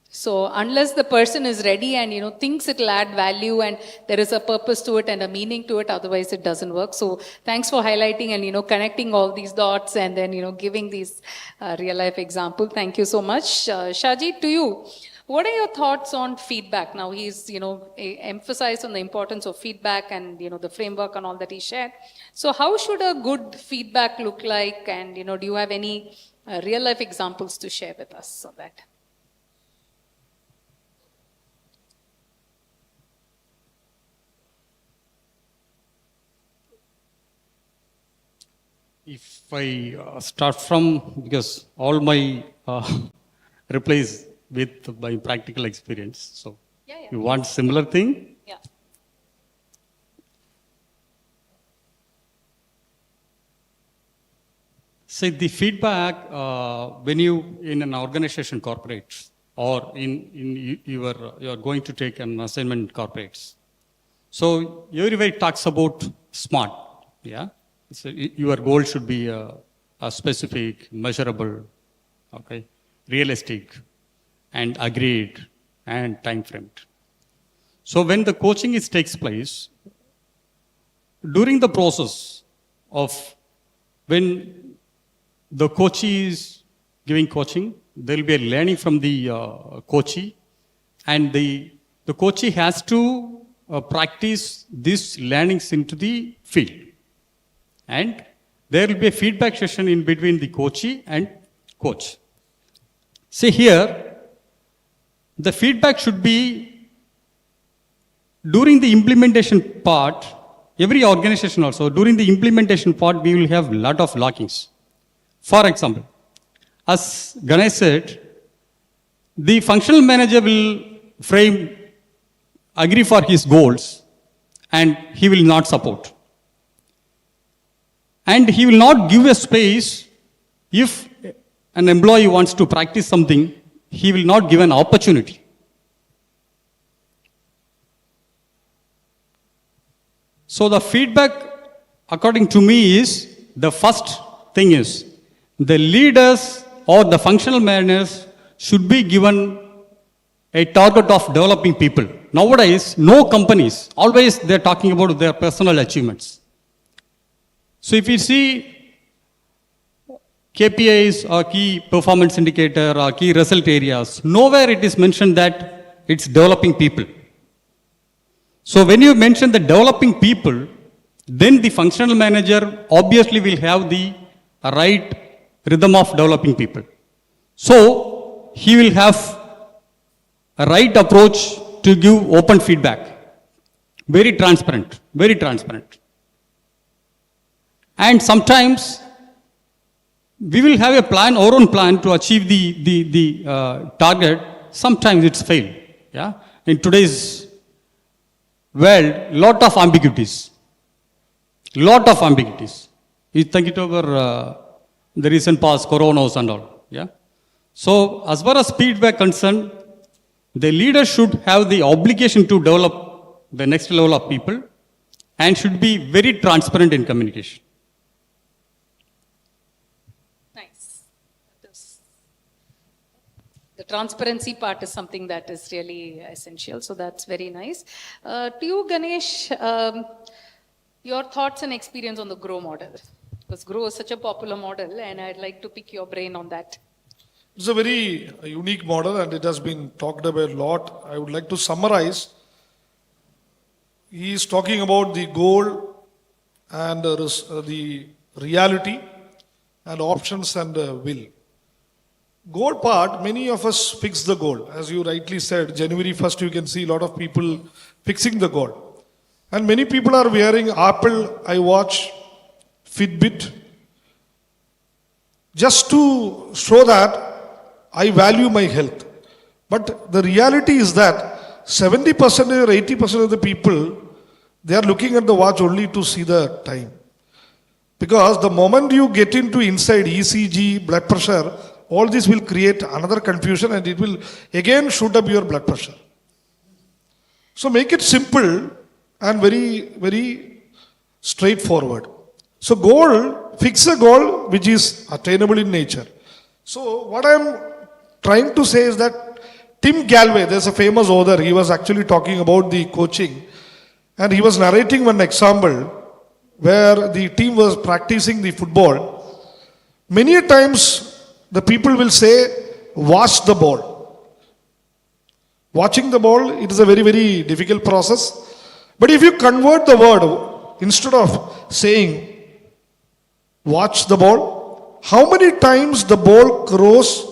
So unless the person is ready and thinks it will add value and there is a purpose to it and a meaning to it, otherwise it doesn't work. So thanks for highlighting and connecting all these dots and then giving these real life example. Thank you so much. Shaji, to you, what are your thoughts on feedback? Now he's emphasized on the importance of feedback and the framework and all that he shared. So how should a good feedback look like? And do you have any real life examples to share with us on that? If I start from, because all my replies with my practical experience. So Yeah, you want similar thing? Yeah. See, the feedback when you in an organization corporates or you are going to take an assignment corporates. So everybody talks about SMART. Yeah. So your goal should be a specific, measurable, okay, realistic, and agreed, and time framed. So when the coaching takes place, during the process of when the coachee is giving coaching, there will be a learning from the coachee, and the coachee has to practice these learnings into the field. And there will be a feedback session in between the coachee and coach. See here, the feedback should be during the implementation part. Every organization also, during the implementation part, we will have a lot of lockings. For example, as Ganesh said, the functional manager will agree for his goals, and he will not support. And he will not give a space if an employee wants to practice something, he will not give an opportunity. So the feedback, according to me, is the first thing is the leaders or the functional managers should be given a target of developing people. Nowadays, no companies, always they're talking about their personal achievements. So if you see KPIs or key performance indicator or key result areas, nowhere it is mentioned that it's developing people. So when you mention the developing people, then the functional manager obviously will have the right rhythm of developing people. So he will have a right approach to give open feedback. Very transparent, very transparent. And sometimes we will have a plan, our own plan to achieve the target. Sometimes it's failed. Yeah? In today's world, lot of ambiguities. Lot of ambiguities. You think it over the recent past, coronas and all. Yeah? So as far as feedback concerned, the leader should have the obligation to develop the next level of people and should be very transparent in communication. Nice. The transparency part is something that is really essential. So that's very nice. To you, Ganesh, your thoughts and experience on the GROW model. Because GROW is such a popular model, and I'd like to pick your brain on that. It's a very unique model and it has been talked about a lot. I would like to summarize. He is talking about the goal and the reality and options and will. Goal part, many of us fix the goal. As you rightly said, January 1st you can see a lot of people fixing the goal. And many people are wearing Apple iWatch, Fitbit, just to show that I value my health. But the reality is that 70% or 80% of the people, they are looking at the watch only to see the time. Because the moment you get into inside ECG, blood pressure, all this will create another confusion and it will again shoot up your blood pressure. So make it simple and very, very straightforward. So goal, fix a goal which is attainable in nature. So what I am trying to say is that Tim Galway, there's a famous author, he was actually talking about the coaching and he was narrating one example where the team was practicing the football. Many times the people will say, watch the ball. Watching the ball, it is a very, very difficult process. But if you convert the word, instead of saying, watch the ball, how many times the ball crossed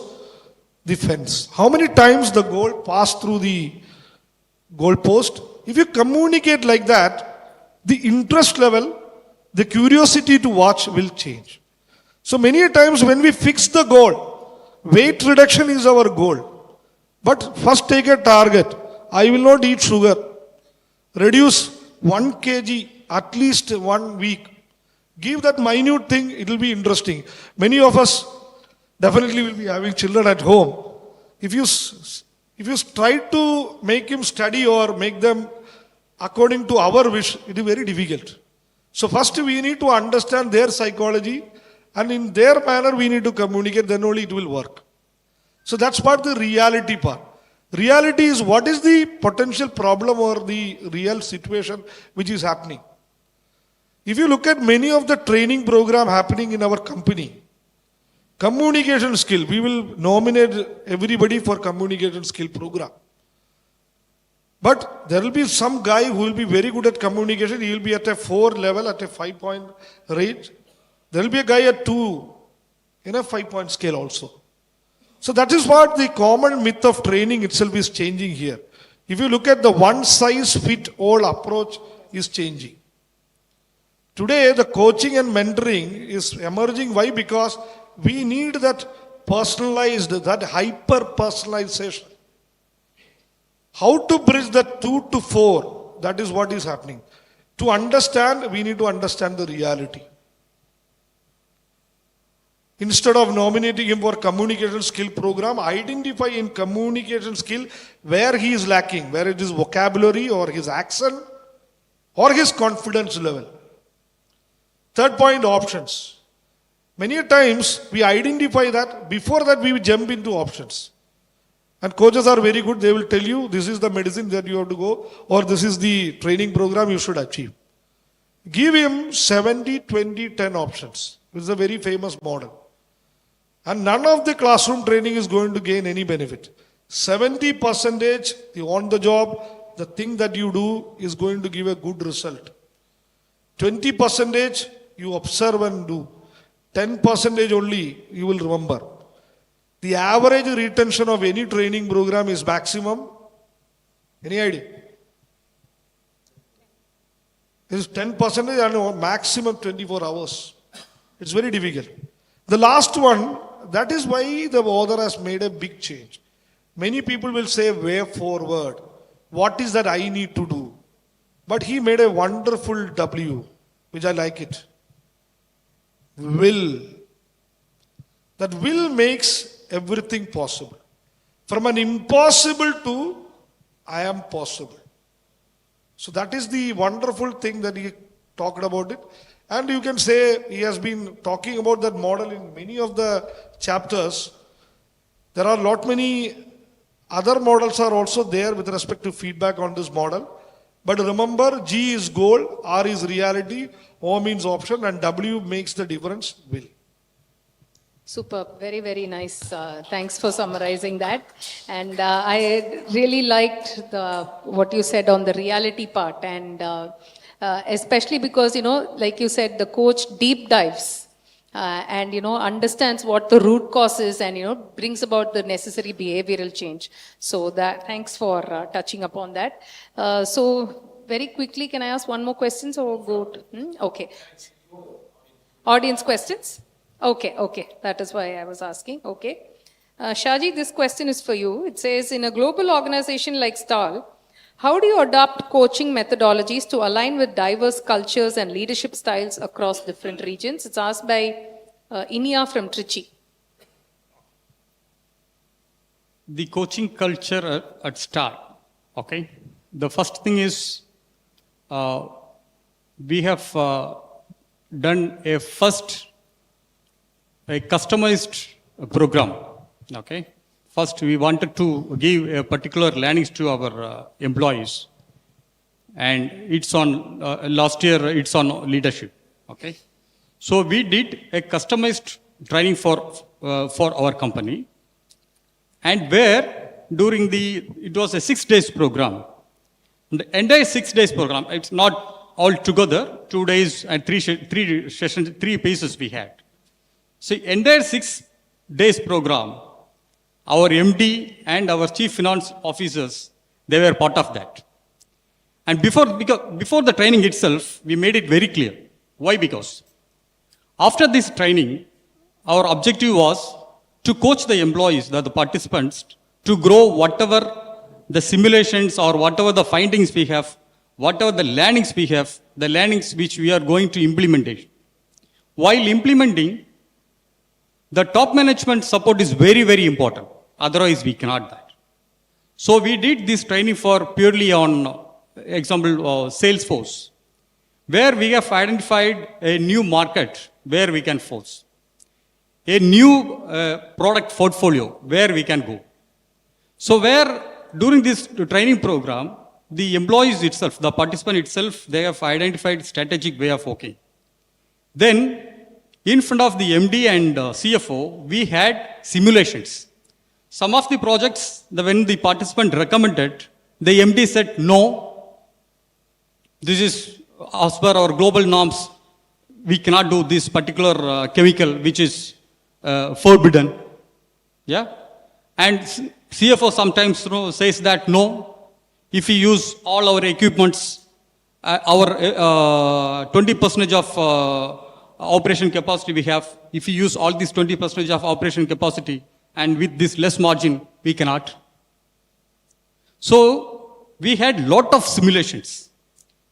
the fence? How many times the goal passed through the goal post? If you communicate like that, the interest level, the curiosity to watch will change. So many a times when we fix the goal, weight reduction is our goal. But first take a target. I will not eat sugar. Reduce 1 kg at least 1 week. Give that minute thing, it will be interesting. Many of us definitely will be having children at home. If you try to make him study or make them according to our wish, it is very difficult. So first we need to understand their psychology, and in their manner we need to communicate, then only it will work. So that's part the reality part. Reality is what is the potential problem or the real situation which is happening. If you look at many of the training program happening in our company, communication skill, we will nominate everybody for communication skill program. But there will be some guy who will be very good at communication, he will be at a 4 level, at a 5-point rate. There will be a guy at 2 in a 5-point scale also. So that is what the common myth of training itself is changing here. If you look at the one size fit all approach is changing. Today the coaching and mentoring is emerging. Why? Because we need that personalized, that hyper personalization. How to bridge that 2 to 4, that is what is happening. To understand, we need to understand the reality. Instead of nominating him for communication skill program, identify in communication skill where he is lacking, where it is vocabulary or his accent or his confidence level. Third point, options. Many a times we identify that, before that we jump into options. And coaches are very good, they will tell you this is the medicine that you have to go, or this is the training program you should achieve. Give him 70, 20, 10 options. This is a very famous model. And none of the classroom training is going to gain any benefit. 70% the on the job, the thing that you do is going to give a good result. 20% you observe and do. 10% only you will remember. The average retention of any training program is maximum. Any idea? It is 10% and maximum 24 hours. It's very difficult. The last one, that is why the author has made a big change. Many people will say way forward. What is that I need to do? But he made a wonderful W, which I like it. Will. That will makes everything possible. From an impossible to I am possible. So that is the wonderful thing that he talked about it. And you can say he has been talking about that model in many of the chapters. There are many other models are also there with respect to feedback on this model. But remember, G is goal, R is reality, O means option, and W makes the difference, will. Superb. Very, very nice. Thanks for summarizing that. And I really liked what you said on the reality part, and especially because, like you said, the coach deep dives and, understands what the root cause is and, brings about the necessary behavioral change. So thanks for touching upon that. So very quickly, can I ask one more question? So go to, okay. Audience questions? Okay. That is why I was asking. Okay. Shaji, this question is for you. It says, in a global organization like Stahl, how do you adopt coaching methodologies to align with diverse cultures and leadership styles across different regions? It's asked by Inia from Trichy. The coaching culture at Stahl, okay. The first thing is we have done a customized program, okay. First, we wanted to give a particular learnings to our employees, and it's on last year. It's on leadership, okay. So we did a customized training for our company, and where it was a 6 days program. And the entire 6 days program, it's not all together. 2 days and three sessions, 3 pieces we had. So entire 6 days program, our MD and our chief finance officers, they were part of that. And before the training itself, we made it very clear. Why? Because after this training, our objective was to coach the employees, the participants, to grow whatever the simulations or whatever the findings we have, whatever the learnings we have, the learnings which we are going to implement it. While implementing, the top management support is very, very important. Otherwise, we cannot that. So we did this training for purely on example Salesforce, where we have identified a new market where we can force, a new product portfolio where we can go. So where during this training program, the employees itself, the participant itself, they have identified strategic way of working. Then in front of the MD and CFO, we had simulations. Some of the projects, when the participant recommended, the MD said, no, this is as per our global norms, we cannot do this particular chemical which is forbidden. Yeah? And CFO sometimes says that no, if we use all our equipments, our 20% of operation capacity we have, if we use all this 20% of operation capacity and with this less margin, we cannot. So we had lot of simulations,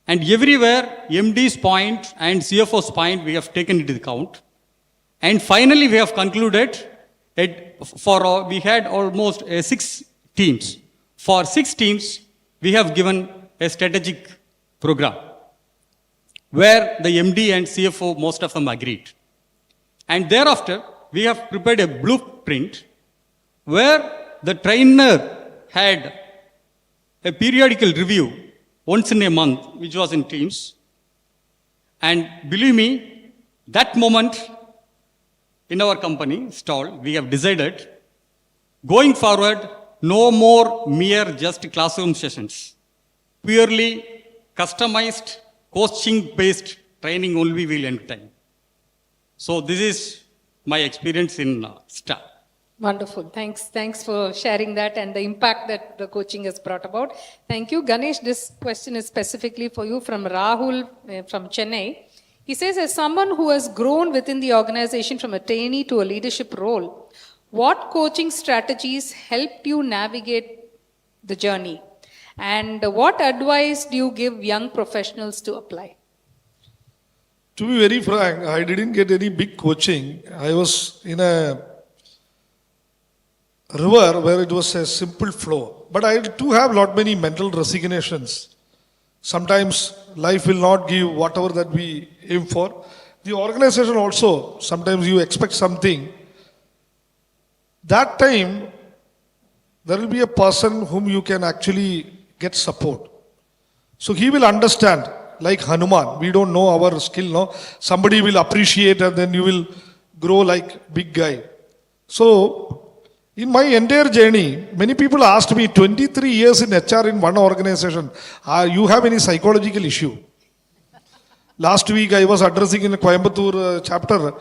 and everywhere MD's point and CFO's point we have taken into account, and finally we have concluded we had almost 6 teams. For 6 teams, we have given a strategic program where the MD and CFO, most of them agreed. And thereafter, we have prepared a blueprint where the trainer had a periodical review once in a month, which was in teams. And believe me, that moment in our company, Stahl, we have decided, going forward, no more mere just classroom sessions. Purely customized, coaching-based training only will entertain. So this is my experience in Stahl. Wonderful. Thanks for sharing that and the impact that the coaching has brought about. Thank you. Ganesh, this question is specifically for you from Rahul from Chennai. He says, as someone who has grown within the organization from a trainee to a leadership role, what coaching strategies helped you navigate the journey? And what advice do you give young professionals to apply? To be very frank, I didn't get any big coaching. I was in a river where it was a simple flow. But I do have lot many mental resignations. Sometimes life will not give whatever that we aim for. The organization also, sometimes you expect something. That time, there will be a person whom you can actually get support. So he will understand, like Hanuman. We don't know our skill, no? Somebody will appreciate and then you will grow like big guy. So, in my entire journey, many people asked me, 23 years in HR in one organization, you have any psychological issue? Last week I was addressing in a Coimbatore chapter,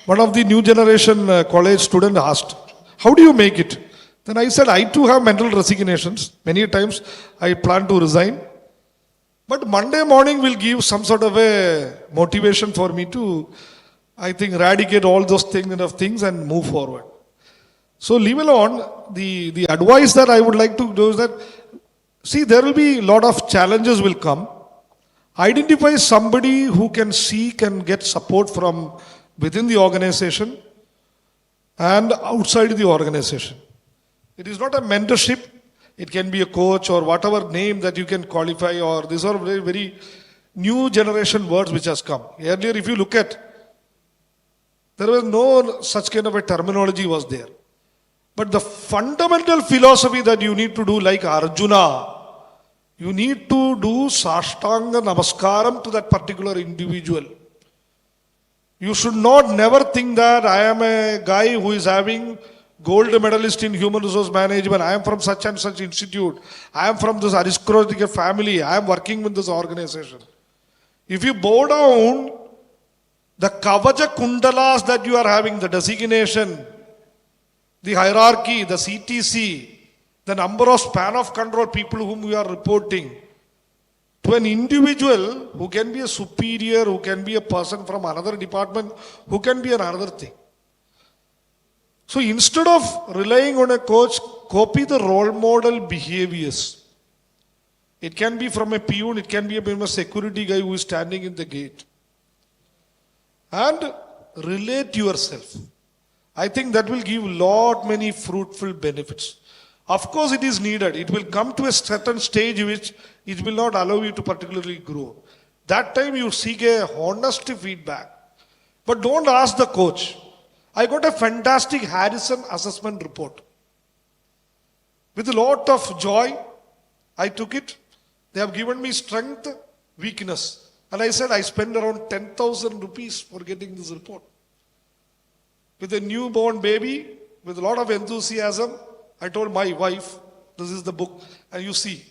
one of the new generation college student asked, how do you make it? Then I said, I too have mental resignations. Many times I plan to resign. But Monday morning will give some sort of a motivation for me to, I think, eradicate all those things and move forward. So leave alone, the advice that I would like to do is that, see, there will be a lot of challenges will come. Identify somebody who can seek and get support from within the organization and outside the organization. It is not a mentorship. It can be a coach or whatever name that you can qualify, or these are very, very new generation words which has come. Earlier, if you look at, there was no such kind of a terminology was there. But the fundamental philosophy that you need to do, like Arjuna, you need to do Sashtanga Namaskaram to that particular individual. You should not never think that I am a guy who is having gold medalist in human resource management. I am from such and such institute. I am from this aristocratic family. I am working with this organization. If you bow down, the Kavaja Kundalas that you are having, the designation, the hierarchy, the CTC, the number of span of control people whom we are reporting, to an individual who can be a superior, who can be a person from another department, who can be another thing. So instead of relying on a coach, copy the role model behaviors. It can be from a peon, it can be a security guy who is standing in the gate. And relate yourself. I think that will give many fruitful benefits. Of course, it is needed. It will come to a certain stage which it will not allow you to particularly grow. That time you seek a honest feedback. But don't ask the coach. I got a fantastic Harrison assessment report. With a lot of joy, I took it. They have given me strength, weakness. And I said, I spent around 10,000 rupees for getting this report. With a newborn baby, with a lot of enthusiasm, I told my wife, this is the book. And you see,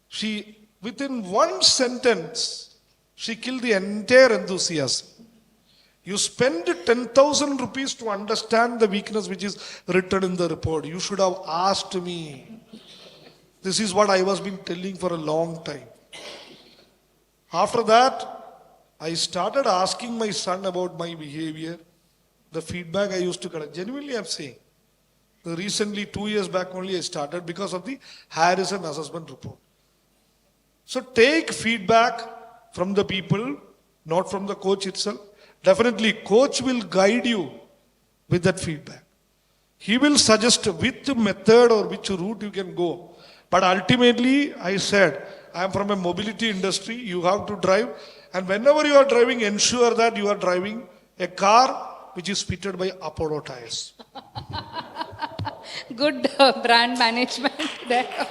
she, within one sentence, she killed the entire enthusiasm. You spend 10,000 rupees to understand the weakness which is written in the report. You should have asked me. This is what I was been telling for a long time. After that, I started asking my son about my behavior, the feedback I used to collect. Genuinely, I'm saying. Recently, 2 years back only, I started because of the Harrison assessment report. So take feedback from the people, not from the coach itself. Definitely, coach will guide you with that feedback. He will suggest which method or which route you can go. But ultimately, I said, I am from a mobility industry, you have to drive. And whenever you are driving, ensure that you are driving a car which is fitted by Apollo Tyres. Good brand management there.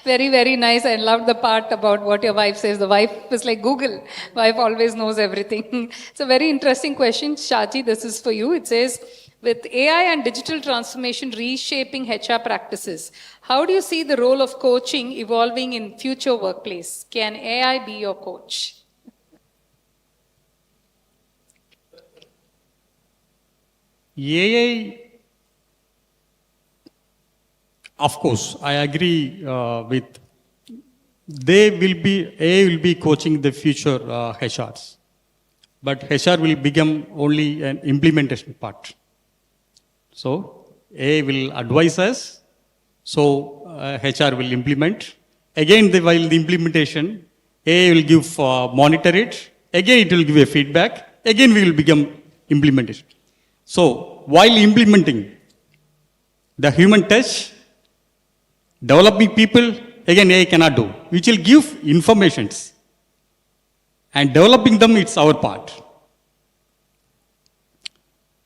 Very, very nice. I love the part about what your wife says. The wife is like Google. Wife always knows everything. It's a very interesting question. Shaji, this is for you. It says, with AI and digital transformation reshaping HR practices, how do you see the role of coaching evolving in future workplace? Can AI be your coach? AI, of course, I agree with, AI will be coaching the future HRs. But HR will become only an implementation part. So, AI will advise us, so HR will implement. Again, while the implementation, AI will give, monitor it. Again, it will give a feedback. Again, we will become implementation. So, while implementing, the human touch, developing people, again AI cannot do, which will give informations. And developing them, it's our part.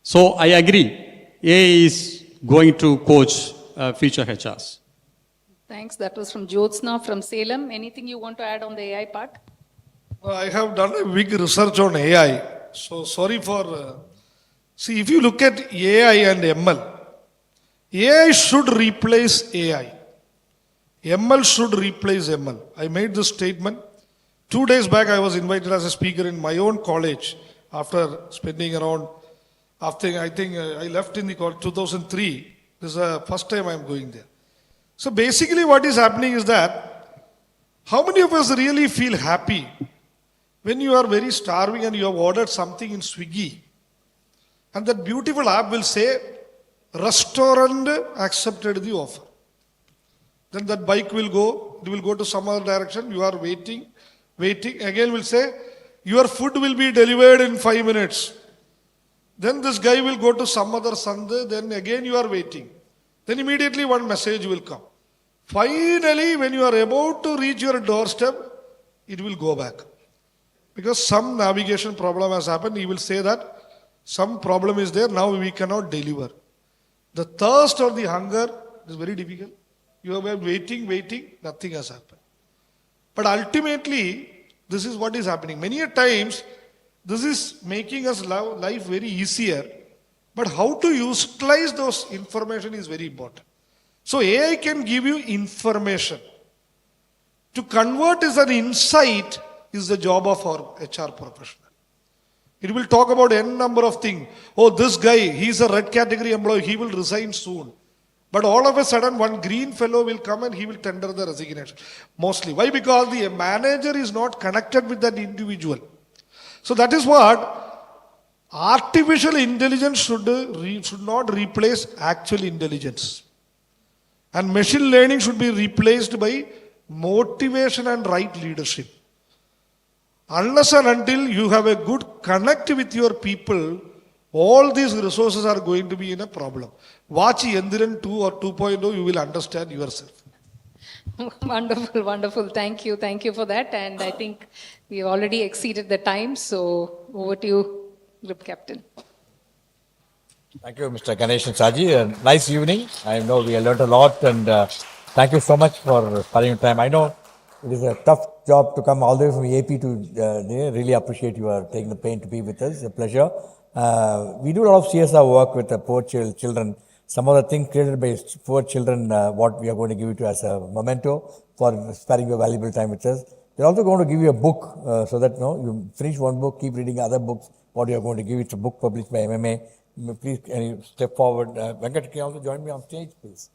So, I agree, AI is going to coach future HRs. Thanks. That was from Jyotsna from Salem. Anything you want to add on the AI part? I have done a big research on AI. So sorry for... see, if you look at AI and ML, AI should replace AI. ML should replace ML. I made this statement. 2 days back, I was invited as a speaker in my own college after spending around, I think I left in the college 2003. This is the first time I am going there. So basically what is happening is that, how many of us really feel happy when you are very starving and you have ordered something in Swiggy, and that beautiful app will say, restaurant accepted the offer. Then that bike will go, it will go to some other direction, you are waiting, again will say, your food will be delivered in 5 minutes. Then this guy will go to some other sandhe, then again you are waiting. Then immediately one message will come. Finally, when you are about to reach your doorstep, it will go back. Because some navigation problem has happened, he will say that some problem is there, now we cannot deliver. The thirst or the hunger is very difficult. You have been waiting, nothing has happened. But ultimately, this is what is happening. Many a times, this is making us life very easier. But how to utilize those information is very important. So AI can give you information. To convert as an insight is the job of our HR professional. It will talk about n number of things. Oh, this guy, he's a red category employee, he will resign soon. But all of a sudden, one green fellow will come and he will tender the resignation. Mostly. Why? Because the manager is not connected with that individual. So that is what Artificial intelligence should not replace actual intelligence. And machine learning should be replaced by motivation and right leadership. Unless and until you have a good connect with your people, all these resources are going to be in a problem. Watch Yendiran 2 or 2.0, you will understand yourself. Wonderful, wonderful. Thank you for that. And I think we've already exceeded the time. So over to you, Group Captain. Thank you, Mr. Ganesh and Shaji. A nice evening. I know we have learned a lot, and thank you so much for spending your time. I know it is a tough job to come all the way from AP to there. Really appreciate you are taking the pain to be with us. It's a pleasure. We do a lot of CSR work with the poor children. Some of the things created by poor children, what we are going to give you to as a memento for sparing your valuable time with us. We're also going to give you a book so that you finish one book, keep reading other books. What we are going to give you, it's a book published by MMA. Please, can you step forward? Venkat, can you also join me on stage, please?